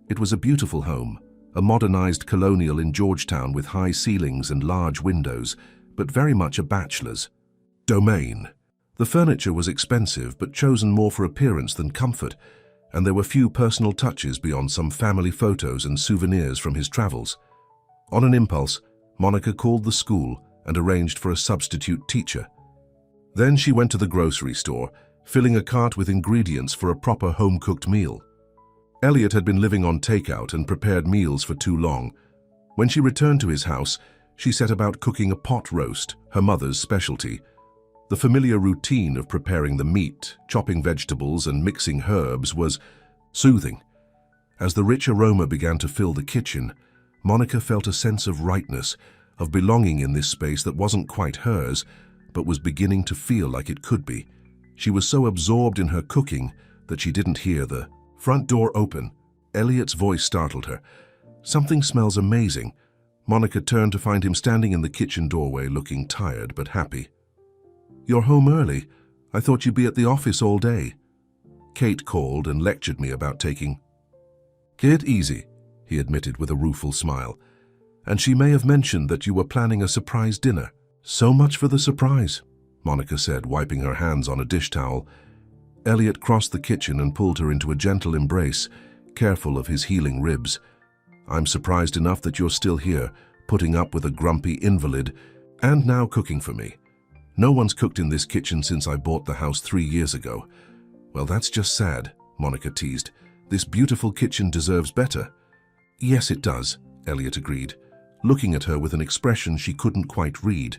It was a beautiful home, a modernized colonial in Georgetown with high ceilings and large windows, but very much a bachelor's domain. The furniture was expensive, but chosen more for appearance than comfort, and there were few personal touches beyond some family photos and souvenirs from his travels. On an impulse, Monica called the school and arranged for a substitute teacher. Then she went to the grocery store, filling a cart with ingredients for a proper home-cooked meal. Elliot had been living on takeout and prepared meals for too long. When she returned to his house, she set about cooking a pot roast, her mother's specialty. The familiar routine of preparing the meat, chopping vegetables, and mixing herbs was soothing. As the rich aroma began to fill the kitchen, Monica felt a sense of rightness, of belonging in this space that wasn't quite hers, but was beginning to feel like it could be. She was so absorbed in her cooking that she didn't hear the front door open. Elliot's voice startled her. "Something smells amazing." Monica turned to find him standing in the kitchen doorway, looking tired but happy. "You're home early. I thought you'd be at the office all day." "Kate called and lectured me about taking it easy," he admitted with a rueful smile. "And she may have mentioned that you were planning a surprise dinner." "So much for the surprise," Monica said, wiping her hands on a dish towel. Elliot crossed the kitchen and pulled her into a gentle embrace, careful of his healing ribs. "I'm surprised enough that you're still here, putting up with a grumpy invalid, and now cooking for me. No one's cooked in this kitchen since I bought the house 3 years ago." "Well, that's just sad," Monica teased. "This beautiful kitchen deserves better." "Yes, it does," Elliot agreed, looking at her with an expression she couldn't quite read.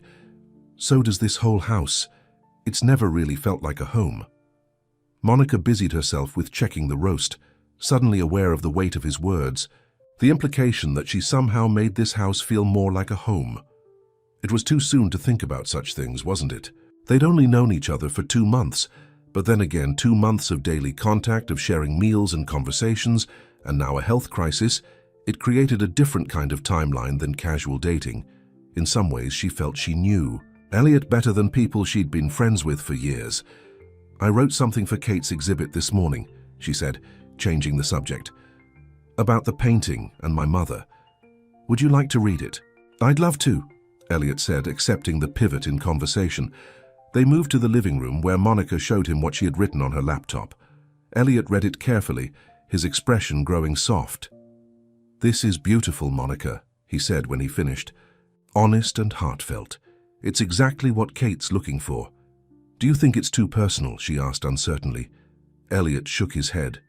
"So does this whole house. It's never really felt like a home." Monica busied herself with checking the roast, suddenly aware of the weight of his words, the implication that she somehow made this house feel more like a home. It was too soon to think about such things, wasn't it? They'd only known each other for 2 months, but then again 2 months of daily contact, of sharing meals and conversations, and now a health crisis. It created a different kind of timeline than casual dating. In some ways, she felt she knew Elliot better than people she'd been friends with for years. "I wrote something for Kate's exhibit this morning," she said, changing the subject. "About the painting and my mother. Would you like to read it?" "I'd love to," Elliot said, accepting the pivot in conversation. They moved to the living room where Monica showed him what she had written on her laptop. Elliot read it carefully, his expression growing soft. "This is beautiful, Monica," he said when he finished. "Honest and heartfelt. It's exactly what Kate's looking for." "Do you think it's too personal?" she asked uncertainly. Elliot shook his head.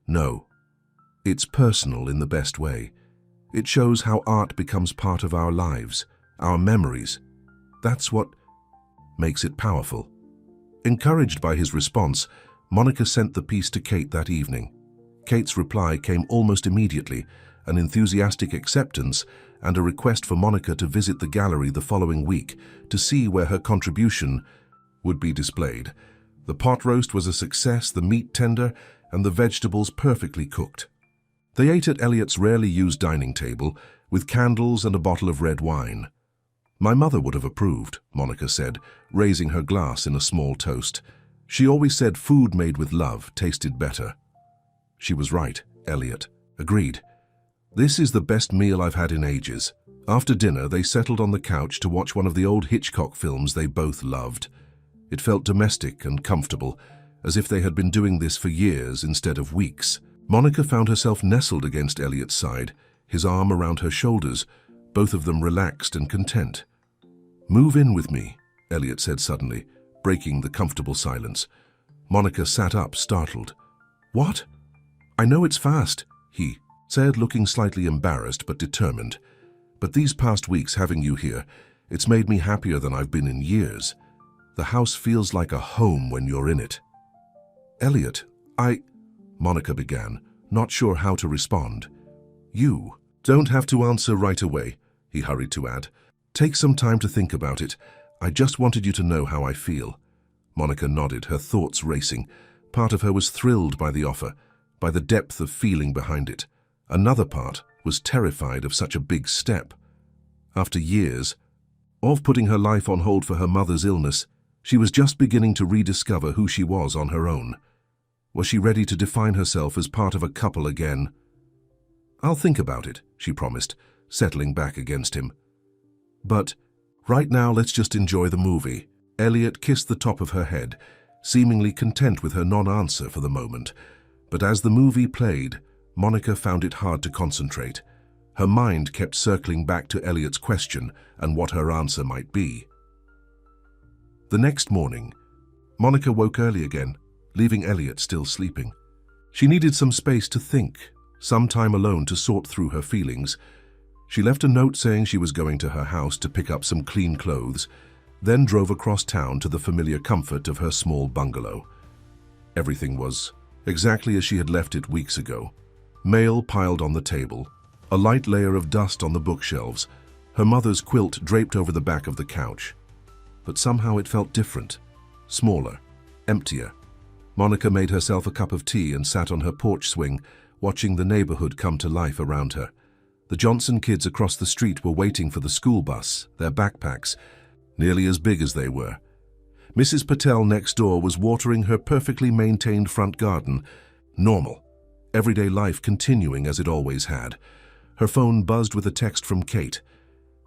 "No. It's personal in the best way. It shows how art becomes part of our lives, our memories. That's what makes it powerful." Encouraged by his response, Monica sent the piece to Kate that evening. Kate's reply came almost immediately, an enthusiastic acceptance and a request for Monica to visit the gallery the following week to see where her contribution would be displayed. The pot roast was a success, the meat tender, and the vegetables perfectly cooked. They ate at Elliot's rarely used dining table, with candles and a bottle of red wine. "My mother would have approved," Monica said, raising her glass in a small toast. "She always said food made with love tasted better." She was right, Elliot agreed. "This is the best meal I've had in ages." After dinner, they settled on the couch to watch one of the old Hitchcock films they both loved. It felt domestic and comfortable, as if they had been doing this for years instead of weeks. Monica found herself nestled against Elliot's side, his arm around her shoulders, both of them relaxed and content. "Move in with me," Elliot said suddenly, breaking the comfortable silence. Monica sat up, startled. "What?" "I know it's fast," he said, looking slightly embarrassed but determined. "But these past weeks having you here, it's made me happier than I've been in years. The house feels like a home when you're in it." "Elliot, Monica began, not sure how to respond. "You don't have to answer right away," he hurried to add. "Take some time to think about it. I just wanted you to know how I feel." Monica nodded, her thoughts racing. Part of her was thrilled by the offer, by the depth of feeling behind it. Another part was terrified of such a big step. After years of putting her life on hold for her mother's illness, she was just beginning to rediscover who she was on her own. Was she ready to define herself as part of a couple again? "I'll think about it," she promised, settling back against him. "But right now, let's just enjoy the movie." Elliot kissed the top of her head, seemingly content with her non-answer for the moment. But as the movie played, Monica found it hard to concentrate. Her mind kept circling back to Elliot's question and what her answer might be. The next morning, Monica woke early again, leaving Elliot still sleeping. She needed some space to think, some time alone to sort through her feelings. She left a note saying she was going to her house to pick up some clean clothes, then drove across town to the familiar comfort of her small bungalow. Everything was exactly as she had left it weeks ago. Mail piled on the table, a light layer of dust on the bookshelves, her mother's quilt draped over the back of the couch. But somehow it felt different, smaller, emptier. Monica made herself a cup of tea and sat on her porch swing, watching the neighborhood come to life around her. The Johnson kids across the street were waiting for the school bus, their backpacks, nearly as big as they were. Mrs. Patel next door was watering her perfectly maintained front garden. Normal, everyday life continuing as it always had. Her phone buzzed with a text from Kate.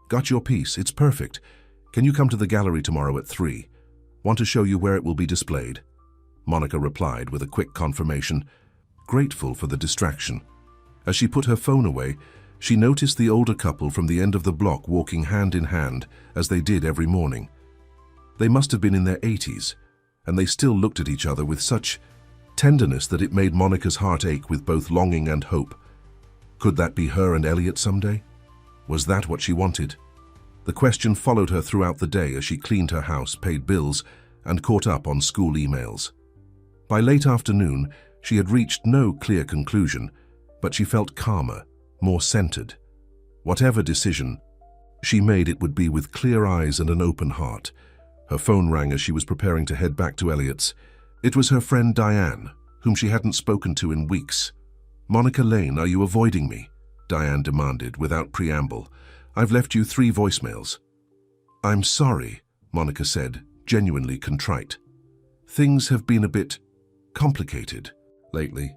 "Got your piece, it's perfect. Can you come to the gallery tomorrow at 3? Want to show you where it will be displayed?" Monica replied with a quick confirmation. grateful for the distraction. As she put her phone away, she noticed the older couple from the end of the block walking hand in hand as they did every morning. They must have been in their 80s, and they still looked at each other with such tenderness that it made Monica's heart ache with both longing and hope. Could that be her and Elliot someday? Was that what she wanted? The question followed her throughout the day as she cleaned her house, paid bills, and caught up on school emails. By late afternoon, she had reached no clear conclusion, but she felt calmer, more centered. Whatever decision she made, it would be with clear eyes and an open heart. Her phone rang as she was preparing to head back to Elliot's. It was her friend Diane, whom she hadn't spoken to in weeks. "Monica Lane, are you avoiding me?" Diane demanded without preamble. "I've left you 3 voicemails." "I'm sorry," Monica said, genuinely contrite. "Things have been a bit complicated lately."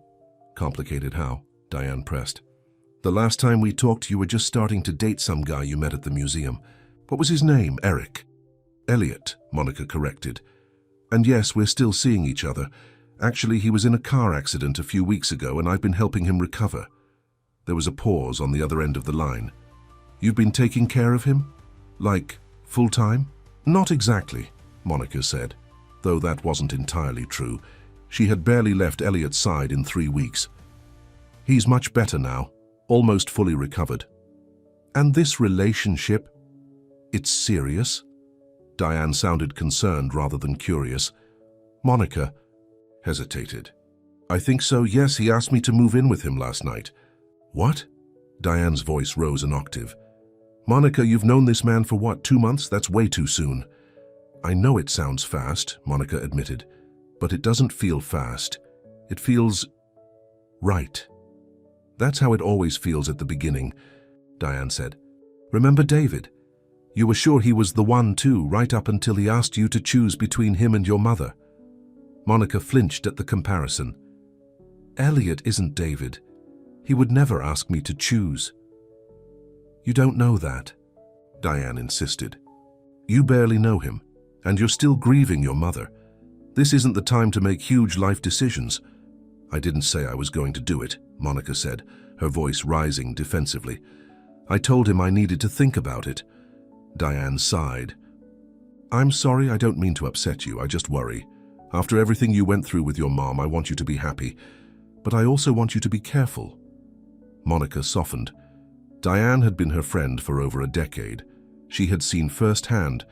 "Complicated how?" Diane pressed. "The last time we talked, you were just starting to date some guy you met at the museum. What was his name? Eric?" "Elliot," Monica corrected. "And yes, we're still seeing each other. Actually, he was in a car accident a few weeks ago and I've been helping him recover." There was a pause on the other end of the line. "You've been taking care of him? Like, full-time?" "Not exactly," Monica said, though that wasn't entirely true. She had barely left Elliot's side in 3 weeks. "He's much better now, almost fully recovered." "And this relationship? It's serious?" Diane sounded concerned rather than curious. Monica hesitated. "I think so, yes. He asked me to move in with him last night." "What?" Diane's voice rose an octave. "Monica, you've known this man for what, 2 months? That's way too soon." "I know it sounds fast," Monica admitted, "but it doesn't feel fast. It feels right." "That's how it always feels at the beginning," Diane said. "Remember David? You were sure he was the one too, right up until he asked you to choose between him and your mother." Monica flinched at the comparison. "Elliot isn't David. He would never ask me to choose." "You don't know that," Diane insisted. "You barely know him, and you're still grieving your mother. This isn't the time to make huge life decisions." "I didn't say I was going to do it," Monica said, her voice rising defensively. "I told him I needed to think about it." Diane sighed. "I'm sorry, I don't mean to upset you, I just worry. After everything you went through with your mom, I want you to be happy. But I also want you to be careful." Monica softened. Diane had been her friend for over a decade. She had seen firsthand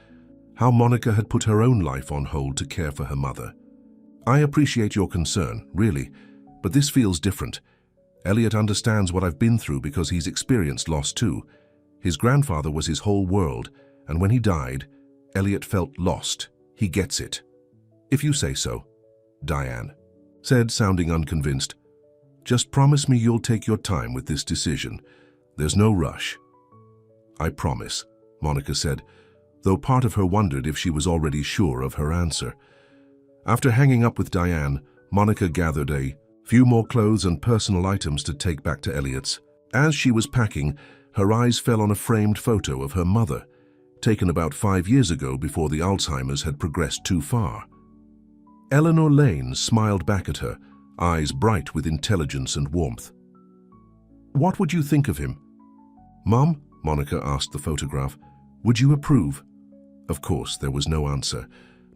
how Monica had put her own life on hold to care for her mother. "I appreciate your concern, really, but this feels different. Elliot understands what I've been through because he's experienced loss too. His grandfather was his whole world, and when he died, Elliot felt lost. He gets it." "If you say so," Diane said, sounding unconvinced. "Just promise me you'll take your time with this decision. There's no rush." "I promise," Monica said, though part of her wondered if she was already sure of her answer. After hanging up with Diane, Monica gathered a few more clothes and personal items to take back to Elliot's. As she was packing, her eyes fell on a framed photo of her mother, taken about 5 years ago before the Alzheimer's had progressed too far. Eleanor Lane smiled back at her, eyes bright with intelligence and warmth. "What would you think of him?" "Mom," Monica asked the photograph, "would you approve?" Of course, there was no answer,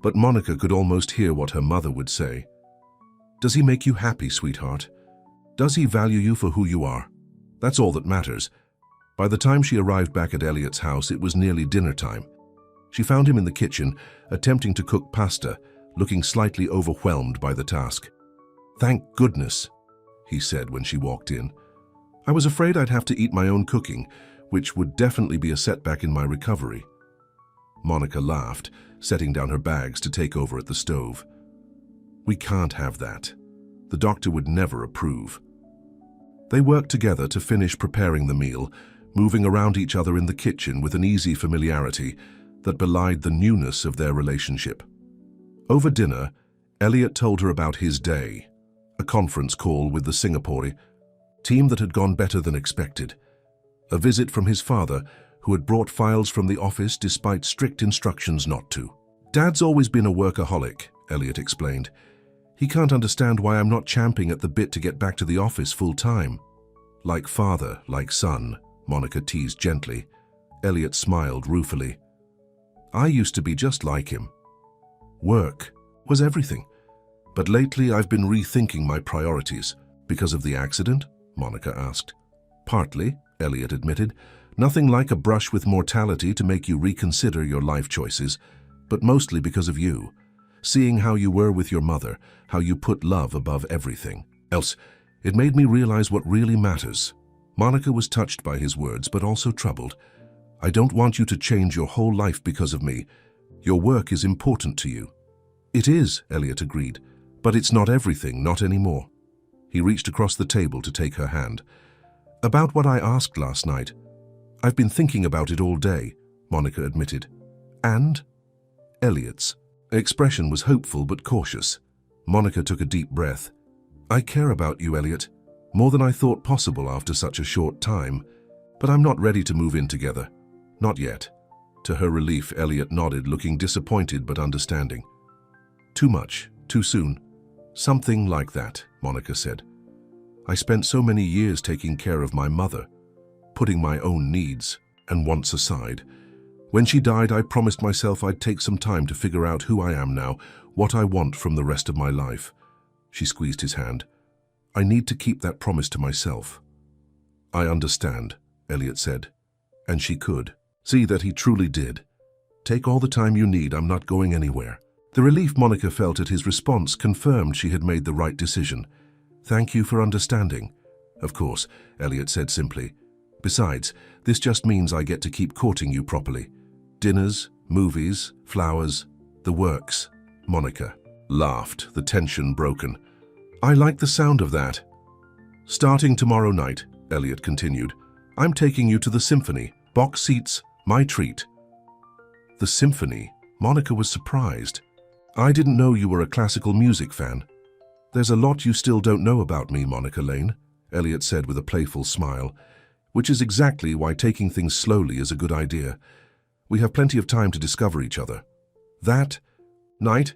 but Monica could almost hear what her mother would say. "Does he make you happy, sweetheart? Does he value you for who you are? That's all that matters." By the time she arrived back at Elliot's house, it was nearly dinner time. She found him in the kitchen, attempting to cook pasta, looking slightly overwhelmed by the task. "Thank goodness," he said when she walked in. "I was afraid I'd have to eat my own cooking, which would definitely be a setback in my recovery." Monica laughed, setting down her bags to take over at the stove. "We can't have that. The doctor would never approve." They worked together to finish preparing the meal, moving around each other in the kitchen with an easy familiarity that belied the newness of their relationship. Over dinner, Elliot told her about his day, a conference call with the Singapore team that had gone better than expected, a visit from his father who had brought files from the office despite strict instructions not to. "Dad's always been a workaholic," Elliot explained. He can't understand why I'm not champing at the bit to get back to the office full time. Like father, like son, Monica teased gently. Elliot smiled ruefully. I used to be just like him. Work was everything. But lately I've been rethinking my priorities. Because of the accident? Monica asked. Partly, Elliot admitted. Nothing like a brush with mortality to make you reconsider your life choices, but mostly because of you. Seeing how you were with your mother, how you put love above everything. Else, it made me realize what really matters. Monica was touched by his words, but also troubled. I don't want you to change your whole life because of me. Your work is important to you. It is, Elliot agreed, but it's not everything, not anymore. He reached across the table to take her hand. About what I asked last night. I've been thinking about it all day, Monica admitted. And? Elliot's expression was hopeful but cautious. Monica took a deep breath. I care about you, Elliot, more than I thought possible after such a short time, but I'm not ready to move in together. Not yet. To her relief, Elliot nodded, looking disappointed but understanding. Too much, too soon. Something like that, Monica said. I spent so many years taking care of my mother, putting my own needs and wants aside. When she died, I promised myself I'd take some time to figure out who I am now, what I want from the rest of my life. She squeezed his hand. I need to keep that promise to myself. I understand, Elliot said, and she could see that he truly did. Take all the time you need, I'm not going anywhere. The relief Monica felt at his response confirmed she had made the right decision. Thank you for understanding. Of course, Elliot said simply. Besides, this just means I get to keep courting you properly. Dinners, movies, flowers, the works. Monica laughed, the tension broken. I like the sound of that. Starting tomorrow night, Elliot continued, I'm taking you to the symphony. Box seats, my treat. The symphony? Monica was surprised. I didn't know you were a classical music fan. There's a lot you still don't know about me, Monica Lane, Elliot said with a playful smile, which is exactly why taking things slowly is a good idea. We have plenty of time to discover each other. That night,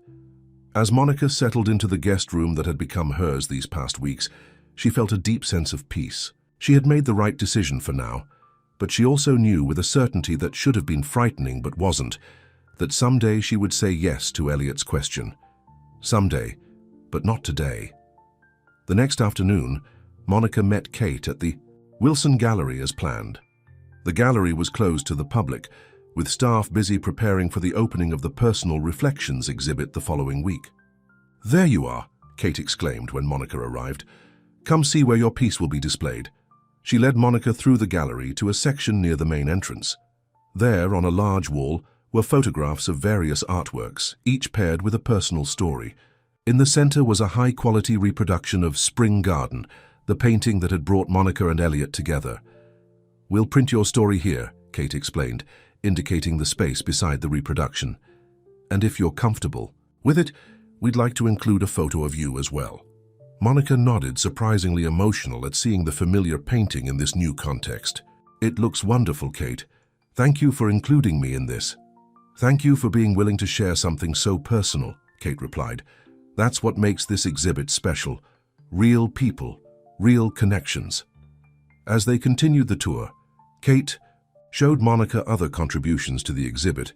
as Monica settled into the guest room that had become hers these past weeks, she felt a deep sense of peace. She had made the right decision for now, but she also knew with a certainty that should have been frightening but wasn't, that someday she would say yes to Elliot's question. Someday, but not today. The next afternoon, Monica met Kate at the Wilson Gallery as planned. The gallery was closed to the public, with staff busy preparing for the opening of the Personal Reflections exhibit the following week. There you are, Kate exclaimed when Monica arrived. Come see where your piece will be displayed. She led Monica through the gallery to a section near the main entrance. There, on a large wall, were photographs of various artworks, each paired with a personal story. In the center was a high-quality reproduction of Spring Garden, the painting that had brought Monica and Elliot together. We'll print your story here, Kate explained, indicating the space beside the reproduction. And if you're comfortable with it, we'd like to include a photo of you as well. Monica nodded, surprisingly emotional at seeing the familiar painting in this new context. It looks wonderful, Kate. Thank you for including me in this. Thank you for being willing to share something so personal, Kate replied. That's what makes this exhibit special. Real people, real connections. As they continued the tour, Kate showed Monica other contributions to the exhibit,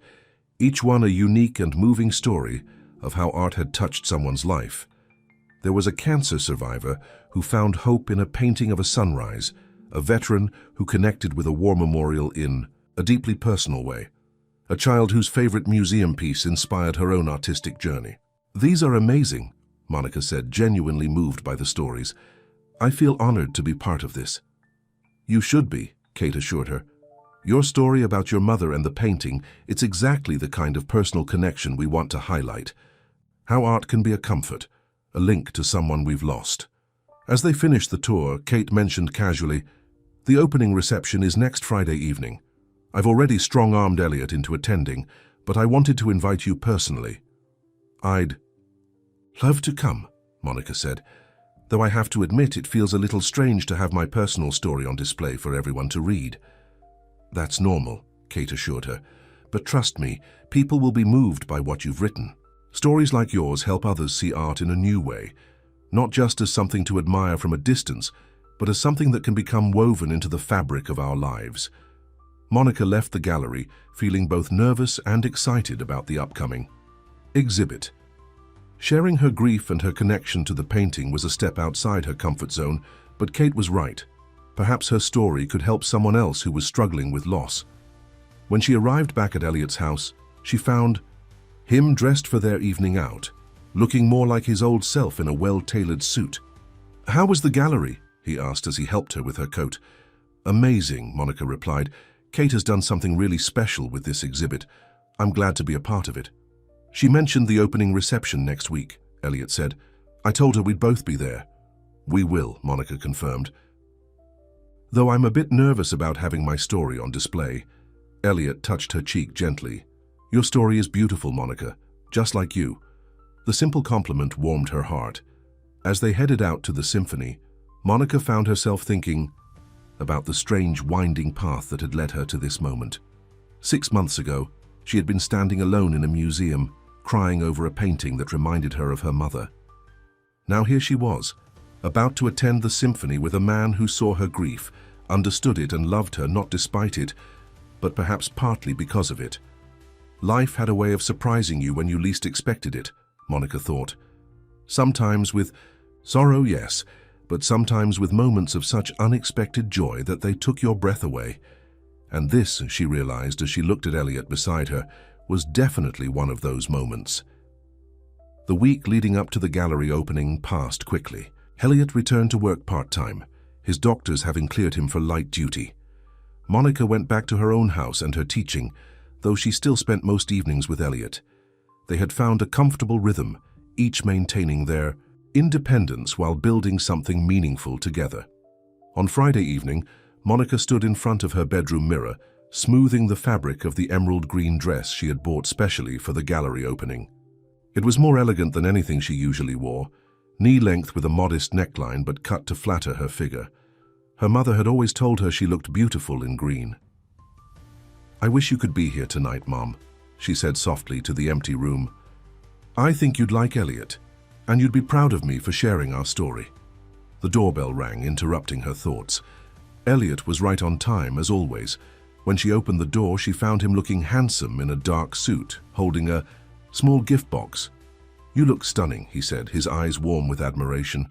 each one a unique and moving story of how art had touched someone's life. There was a cancer survivor who found hope in a painting of a sunrise, a veteran who connected with a war memorial in a deeply personal way, a child whose favorite museum piece inspired her own artistic journey. These are amazing, Monica said, genuinely moved by the stories. I feel honored to be part of this. You should be, Kate assured her. Your story about your mother and the painting, it's exactly the kind of personal connection we want to highlight. How art can be a comfort, a link to someone we've lost. As they finished the tour, Kate mentioned casually, the opening reception is next Friday evening. I've already strong-armed Elliot into attending, but I wanted to invite you personally. I'd love to come, Monica said, though I have to admit it feels a little strange to have my personal story on display for everyone to read. That's normal, Kate assured her, but trust me, people will be moved by what you've written. Stories like yours help others see art in a new way, not just as something to admire from a distance, but as something that can become woven into the fabric of our lives. Monica left the gallery feeling both nervous and excited about the upcoming exhibit. Sharing her grief and her connection to the painting was a step outside her comfort zone, but Kate was right. Perhaps her story could help someone else who was struggling with loss. When she arrived back at Elliot's house, she found him dressed for their evening out, looking more like his old self in a well-tailored suit. "How was the gallery?" he asked as he helped her with her coat. "Amazing," Monica replied. "Kate has done something really special with this exhibit. I'm glad to be a part of it." "She mentioned the opening reception next week," Elliot said. "I told her we'd both be there." "We will," Monica confirmed. "Though I'm a bit nervous about having my story on display." Elliot touched her cheek gently. "Your story is beautiful, Monica, just like you." The simple compliment warmed her heart. As they headed out to the symphony, Monica found herself thinking about the strange winding path that had led her to this moment. 6 months ago, she had been standing alone in a museum, crying over a painting that reminded her of her mother. Now here she was, about to attend the symphony with a man who saw her grief, understood it and loved her not despite it, but perhaps partly because of it. Life had a way of surprising you when you least expected it, Monica thought. Sometimes with sorrow, yes, but sometimes with moments of such unexpected joy that they took your breath away. And this, she realized as she looked at Elliot beside her, was definitely one of those moments. The week leading up to the gallery opening passed quickly. Elliot returned to work part-time, his doctors having cleared him for light duty. Monica went back to her own house and her teaching, though she still spent most evenings with Elliot. They had found a comfortable rhythm, each maintaining their independence while building something meaningful together. On Friday evening, Monica stood in front of her bedroom mirror, smoothing the fabric of the emerald green dress she had bought specially for the gallery opening. It was more elegant than anything she usually wore, knee-length with a modest neckline but cut to flatter her figure. Her mother had always told her she looked beautiful in green. "I wish you could be here tonight, Mom," she said softly to the empty room. "I think you'd like Elliot, and you'd be proud of me for sharing our story." The doorbell rang, interrupting her thoughts. Elliot was right on time, as always. When she opened the door, she found him looking handsome in a dark suit, holding a small gift box. "You look stunning," he said, his eyes warm with admiration.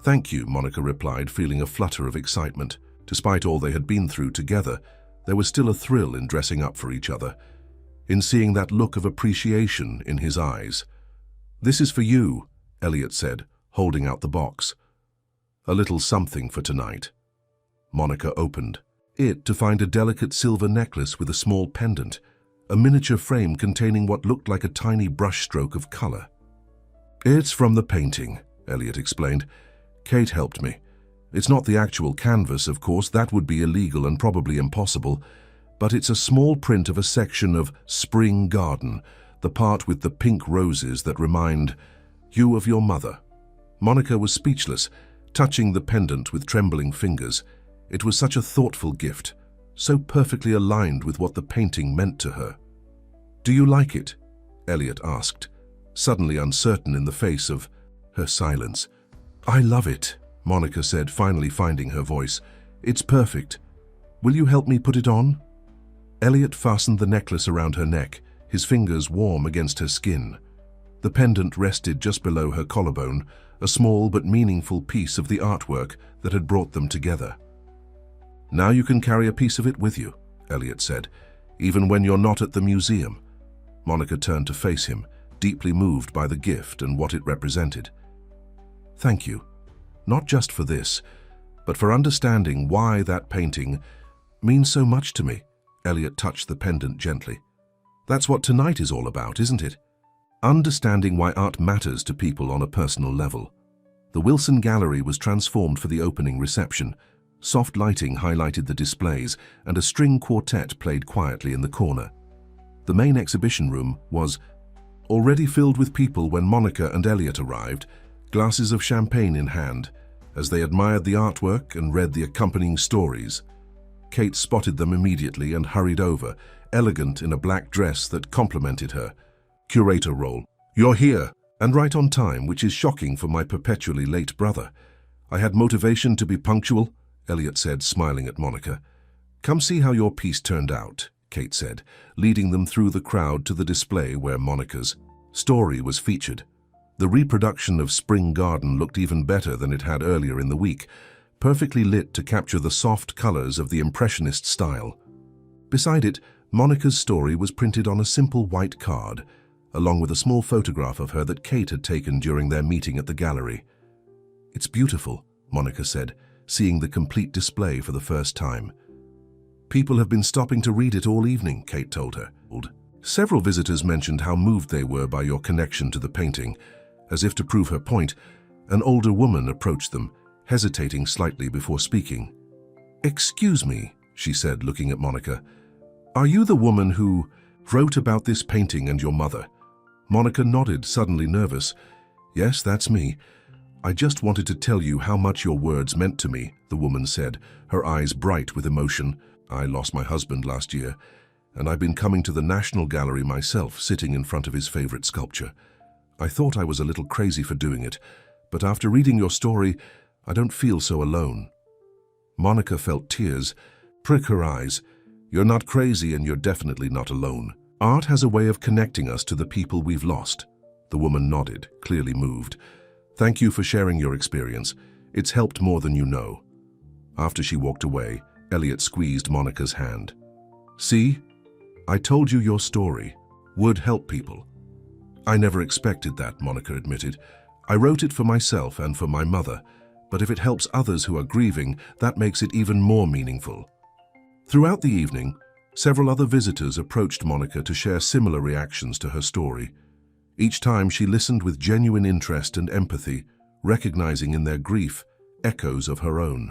"Thank you," Monica replied, feeling a flutter of excitement. Despite all they had been through together, there was still a thrill in dressing up for each other, in seeing that look of appreciation in his eyes. "This is for you," Elliot said, holding out the box. "A little something for tonight." Monica opened it to find a delicate silver necklace with a small pendant, a miniature frame containing what looked like a tiny brushstroke of color. "It's from the painting," Elliot explained. "Kate helped me. It's not the actual canvas, of course, that would be illegal and probably impossible, but it's a small print of a section of Spring Garden, the part with the pink roses that remind you of your mother." Monica was speechless, touching the pendant with trembling fingers. It was such a thoughtful gift, so perfectly aligned with what the painting meant to her. "Do you like it?" Elliot asked, suddenly uncertain in the face of her silence. "I love it," Monica said, finally finding her voice. "It's perfect. Will you help me put it on?" Elliot fastened the necklace around her neck, his fingers warm against her skin. The pendant rested just below her collarbone, a small but meaningful piece of the artwork that had brought them together. "Now you can carry a piece of it with you," Elliot said, "even when you're not at the museum." Monica turned to face him, deeply moved by the gift and what it represented. "Thank you, not just for this, but for understanding why that painting means so much to me." Elliot touched the pendant gently. "That's what tonight is all about, isn't it? Understanding why art matters to people on a personal level." The Wilson Gallery was transformed for the opening reception. Soft lighting highlighted the displays, and a string quartet played quietly in the corner. The main exhibition room was already filled with people when Monica and Elliot arrived, glasses of champagne in hand, as they admired the artwork and read the accompanying stories. Kate spotted them immediately and hurried over, elegant in a black dress that complemented her. "Curator role. You're here, and right on time, which is shocking for my perpetually late brother. I had motivation to be punctual, Elliot said, smiling at Monica. Come see how your piece turned out, Kate said, leading them through the crowd to the display where Monica's story was featured. The reproduction of Spring Garden looked even better than it had earlier in the week, perfectly lit to capture the soft colors of the Impressionist style. Beside it, Monica's story was printed on a simple white card, along with a small photograph of her that Kate had taken during their meeting at the gallery. It's beautiful, Monica said, seeing the complete display for the first time. People have been stopping to read it all evening, Kate told her. Several visitors mentioned how moved they were by your connection to the painting. As if to prove her point, an older woman approached them, hesitating slightly before speaking. Excuse me, she said, looking at Monica. Are you the woman who wrote about this painting and your mother? Monica nodded, suddenly nervous. Yes, that's me. I just wanted to tell you how much your words meant to me, the woman said, her eyes bright with emotion. I lost my husband last year, and I've been coming to the National Gallery myself, sitting in front of his favorite sculpture. I thought I was a little crazy for doing it, but after reading your story, I don't feel so alone. Monica felt tears prick her eyes. You're not crazy, and you're definitely not alone. Art has a way of connecting us to the people we've lost. The woman nodded, clearly moved. Thank you for sharing your experience. It's helped more than you know. After she walked away, Elliot squeezed Monica's hand. See? I told you your story would help people. I never expected that, Monica admitted. I wrote it for myself and for my mother, but if it helps others who are grieving, that makes it even more meaningful. Throughout the evening, several other visitors approached Monica to share similar reactions to her story. Each time she listened with genuine interest and empathy, recognizing in their grief echoes of her own.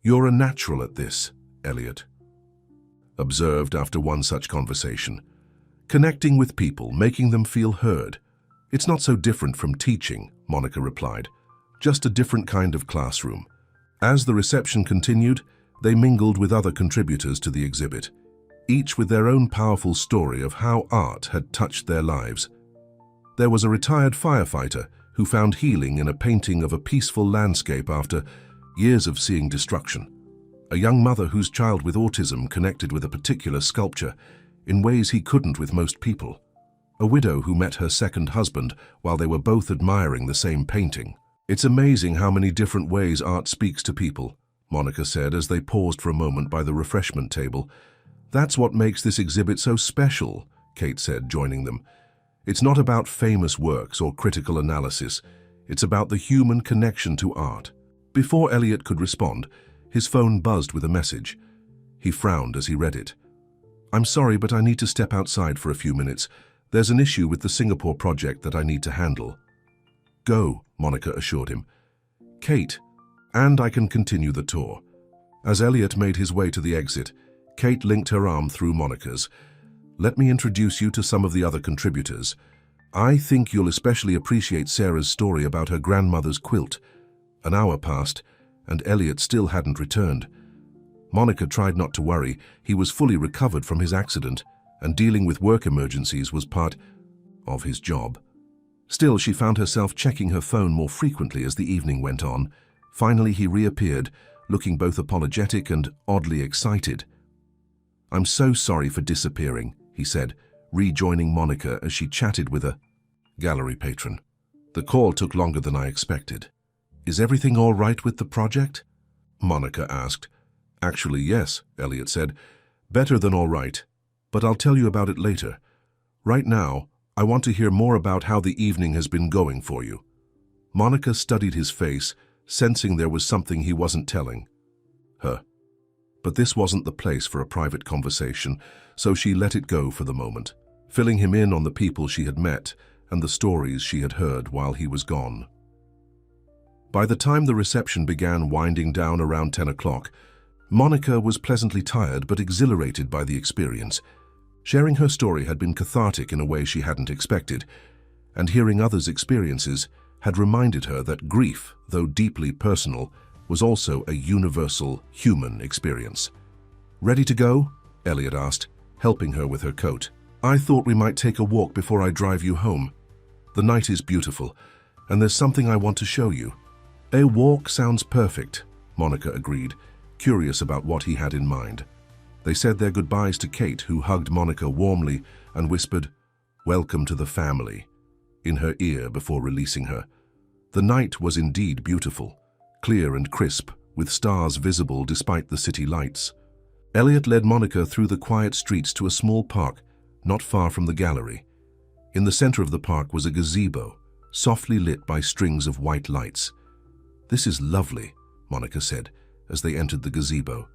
You're a natural at this, Elliot observed after one such conversation. Connecting with people, making them feel heard. It's not so different from teaching, Monica replied. Just a different kind of classroom. As the reception continued, they mingled with other contributors to the exhibit, each with their own powerful story of how art had touched their lives. There was a retired firefighter who found healing in a painting of a peaceful landscape after years of seeing destruction. A young mother whose child with autism connected with a particular sculpture in ways he couldn't with most people. A widow who met her second husband while they were both admiring the same painting. It's amazing how many different ways art speaks to people, Monica said as they paused for a moment by the refreshment table. That's what makes this exhibit so special, Kate said, joining them. It's not about famous works or critical analysis. It's about the human connection to art. Before Elliot could respond, his phone buzzed with a message. He frowned as he read it. I'm sorry, but I need to step outside for a few minutes. There's an issue with the Singapore project that I need to handle. Go, Monica assured him. Kate, and I can continue the tour. As Elliot made his way to the exit, Kate linked her arm through Monica's. Let me introduce you to some of the other contributors. I think you'll especially appreciate Sarah's story about her grandmother's quilt. An hour passed, and Elliot still hadn't returned. Monica tried not to worry. He was fully recovered from his accident, and dealing with work emergencies was part of his job. Still, she found herself checking her phone more frequently as the evening went on. Finally, he reappeared, looking both apologetic and oddly excited. I'm so sorry for disappearing, he said, rejoining Monica as she chatted with a gallery patron. The call took longer than I expected. Is everything all right with the project? Monica asked. Actually, yes, Elliot said. Better than all right, but I'll tell you about it later. Right now, I want to hear more about how the evening has been going for you. Monica studied his face, sensing there was something he wasn't telling her. But this wasn't the place for a private conversation, so she let it go for the moment, filling him in on the people she had met and the stories she had heard while he was gone. By the time the reception began winding down around 10 o'clock, Monica was pleasantly tired but exhilarated by the experience. Sharing her story had been cathartic in a way she hadn't expected, and hearing others' experiences had reminded her that grief, though deeply personal, was also a universal human experience. Ready to go? Elliot asked, helping her with her coat. I thought we might take a walk before I drive you home. The night is beautiful, and there's something I want to show you. A walk sounds perfect, Monica agreed, curious about what he had in mind. They said their goodbyes to Kate, who hugged Monica warmly and whispered, "Welcome to the family," in her ear before releasing her. The night was indeed beautiful, clear and crisp, with stars visible despite the city lights. Elliot led Monica through the quiet streets to a small park not far from the gallery. In the center of the park was a gazebo, softly lit by strings of white lights. "This is lovely," Monica said as they entered the gazebo.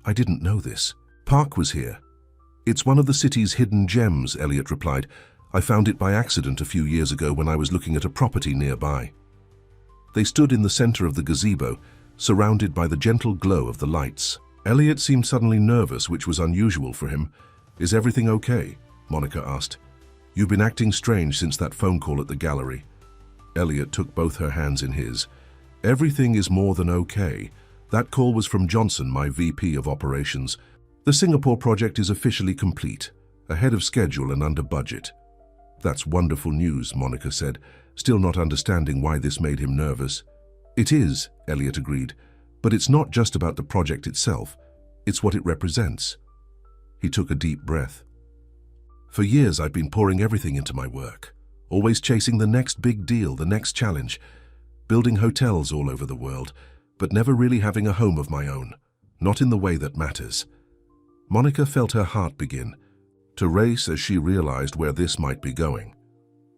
"I didn't know this. Park was here." "It's one of the city's hidden gems," Elliot replied. "I found it by accident a few years ago when I was looking at a property nearby." They stood in the center of the gazebo, surrounded by the gentle glow of the lights. Elliot seemed suddenly nervous, which was unusual for him. "Is everything okay?" Monica asked. "You've been acting strange since that phone call at the gallery." Elliot took both her hands in his. "Everything is more than okay. That call was from Johnson, my VP of Operations. The Singapore project is officially complete, ahead of schedule and under budget." "That's wonderful news," Monica said, still not understanding why this made him nervous. "It is," Elliot agreed, "but it's not just about the project itself. It's what it represents." He took a deep breath. "For years I've been pouring everything into my work, always chasing the next big deal, the next challenge, building hotels all over the world, but never really having a home of my own, not in the way that matters." Monica felt her heart begin to race as she realized where this might be going.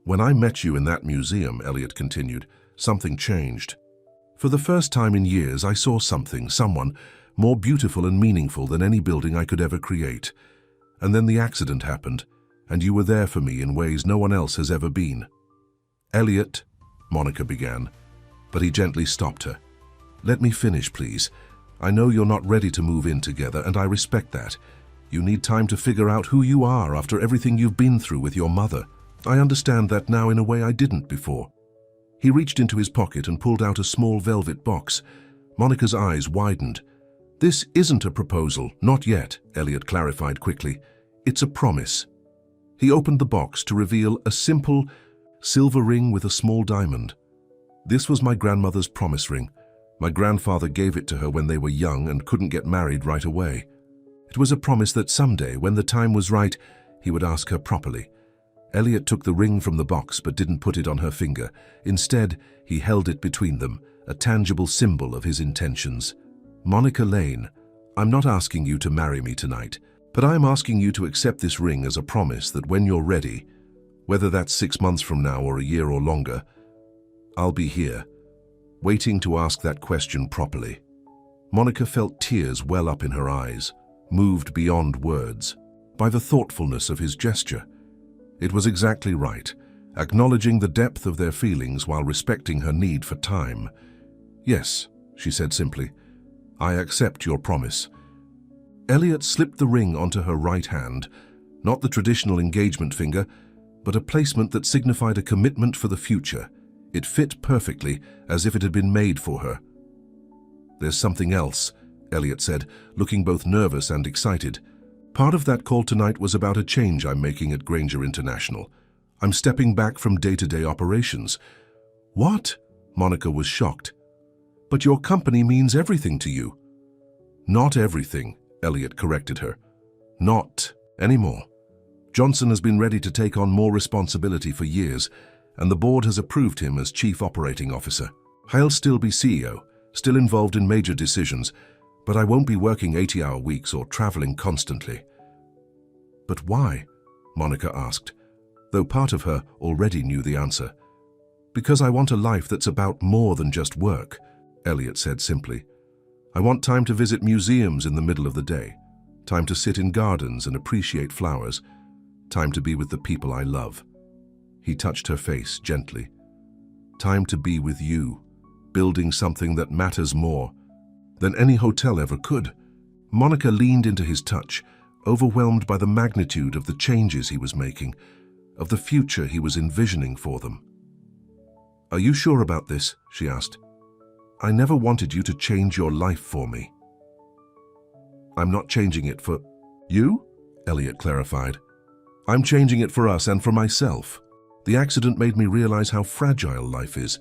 "When I met you in that museum," Elliot continued, "something changed. For the first time in years, I saw someone more beautiful and meaningful than any building I could ever create. And then the accident happened, and you were there for me in ways no one else has ever been." "Elliot," Monica began, but he gently stopped her. "Let me finish, please. I know you're not ready to move in together, and I respect that. You need time to figure out who you are after everything you've been through with your mother. I understand that now in a way I didn't before." He reached into his pocket and pulled out a small velvet box. Monica's eyes widened. "This isn't a proposal, not yet," Elliot clarified quickly. "It's a promise." He opened the box to reveal a simple silver ring with a small diamond. "This was my grandmother's promise ring. My grandfather gave it to her when they were young and couldn't get married right away. It was a promise that someday, when the time was right, he would ask her properly." Elliot took the ring from the box but didn't put it on her finger. Instead, he held it between them, a tangible symbol of his intentions. "Monica Lane, I'm not asking you to marry me tonight, but I'm asking you to accept this ring as a promise that when you're ready, whether that's 6 months from now or a year or longer, I'll be here, waiting to ask that question properly." Monica felt tears well up in her eyes, moved beyond words by the thoughtfulness of his gesture. It was exactly right, acknowledging the depth of their feelings while respecting her need for time. "Yes," she said simply, "I accept your promise." Elliot slipped the ring onto her right hand, not the traditional engagement finger, but a placement that signified a commitment for the future. It fit perfectly, as if it had been made for her. "There's something else," Elliot said, looking both nervous and excited. "Part of that call tonight was about a change I'm making at Granger International. I'm stepping back from day-to-day operations." "What?" Monica was shocked. "But your company means everything to you." "Not everything," Elliot corrected her. "Not anymore. Johnson has been ready to take on more responsibility for years, and the board has approved him as Chief Operating Officer. I'll still be CEO, still involved in major decisions, but I won't be working 80-hour weeks or traveling constantly." "But why?" Monica asked, though part of her already knew the answer. "Because I want a life that's about more than just work," Elliot said simply. "I want time to visit museums in the middle of the day, time to sit in gardens and appreciate flowers, time to be with the people I love." He touched her face gently. "Time to be with you, building something that matters more than any hotel ever could." Monica leaned into his touch, overwhelmed by the magnitude of the changes he was making, of the future he was envisioning for them. "Are you sure about this?" she asked. "I never wanted you to change your life for me." "I'm not changing it for you," Elliot clarified. "I'm changing it for us and for myself." The accident made me realize how fragile life is,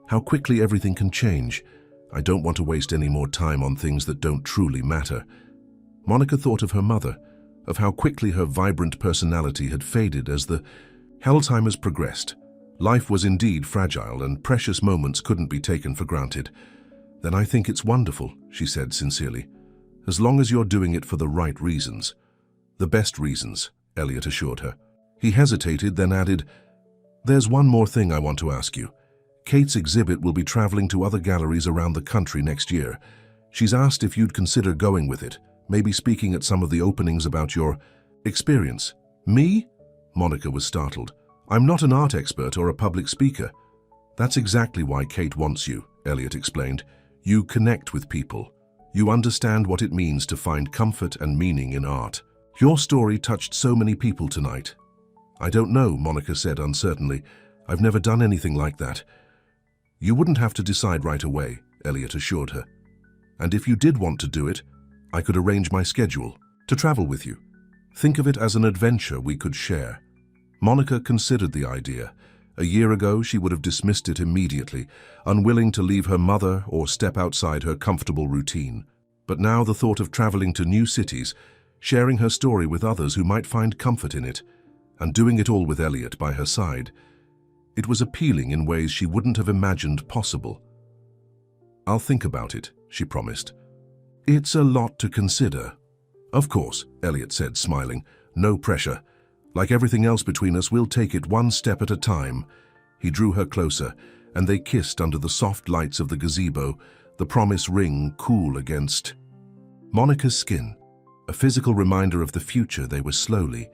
how quickly everything can change. I don't want to waste any more time on things that don't truly matter. Monica thought of her mother, of how quickly her vibrant personality had faded as the Alzheimer's progressed. Life was indeed fragile, and precious moments couldn't be taken for granted. "Then I think it's wonderful," she said sincerely, "as long as you're doing it for the right reasons." "The best reasons," Elliot assured her. He hesitated, then added, "There's one more thing I want to ask you. Kate's exhibit will be traveling to other galleries around the country next year. She's asked if you'd consider going with it, maybe speaking at some of the openings about your experience." "Me?" Monica was startled. "I'm not an art expert or a public speaker." "That's exactly why Kate wants you," Elliot explained. "You connect with people. You understand what it means to find comfort and meaning in art. Your story touched so many people tonight." "I don't know," Monica said uncertainly. "I've never done anything like that." "You wouldn't have to decide right away," Elliot assured her. "And if you did want to do it, I could arrange my schedule to travel with you. Think of it as an adventure we could share." Monica considered the idea. A year ago, she would have dismissed it immediately, unwilling to leave her mother or step outside her comfortable routine. But now the thought of traveling to new cities, sharing her story with others who might find comfort in it, and doing it all with Elliot by her side, it was appealing in ways she wouldn't have imagined possible. "I'll think about it," she promised. "It's a lot to consider." "Of course," Elliot said, smiling. "No pressure. Like everything else between us, we'll take it one step at a time." He drew her closer, and they kissed under the soft lights of the gazebo, the promise ring cool against Monica's skin, a physical reminder of the future they were slowly,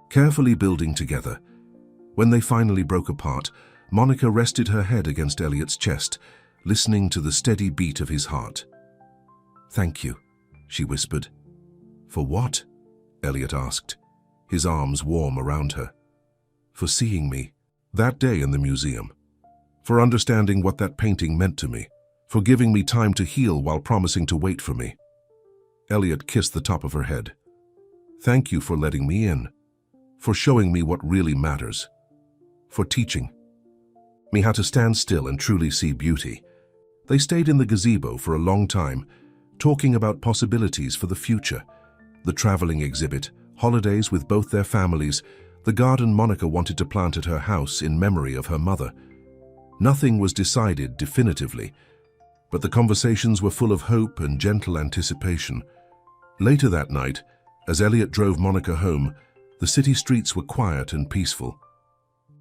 carefully building together. When they finally broke apart, Monica rested her head against Elliot's chest, listening to the steady beat of his heart. "Thank you," she whispered. "For what?" Elliot asked, his arms warm around her. "For seeing me that day in the museum, for understanding what that painting meant to me, for giving me time to heal while promising to wait for me." Elliot kissed the top of her head. "Thank you for letting me in, for showing me what really matters, for teaching me how to stand still and truly see beauty." They stayed in the gazebo for a long time, talking about possibilities for the future, the traveling exhibit, holidays with both their families, the garden Monica wanted to plant at her house in memory of her mother. Nothing was decided definitively, but the conversations were full of hope and gentle anticipation. Later that night, as Elliot drove Monica home, the city streets were quiet and peaceful.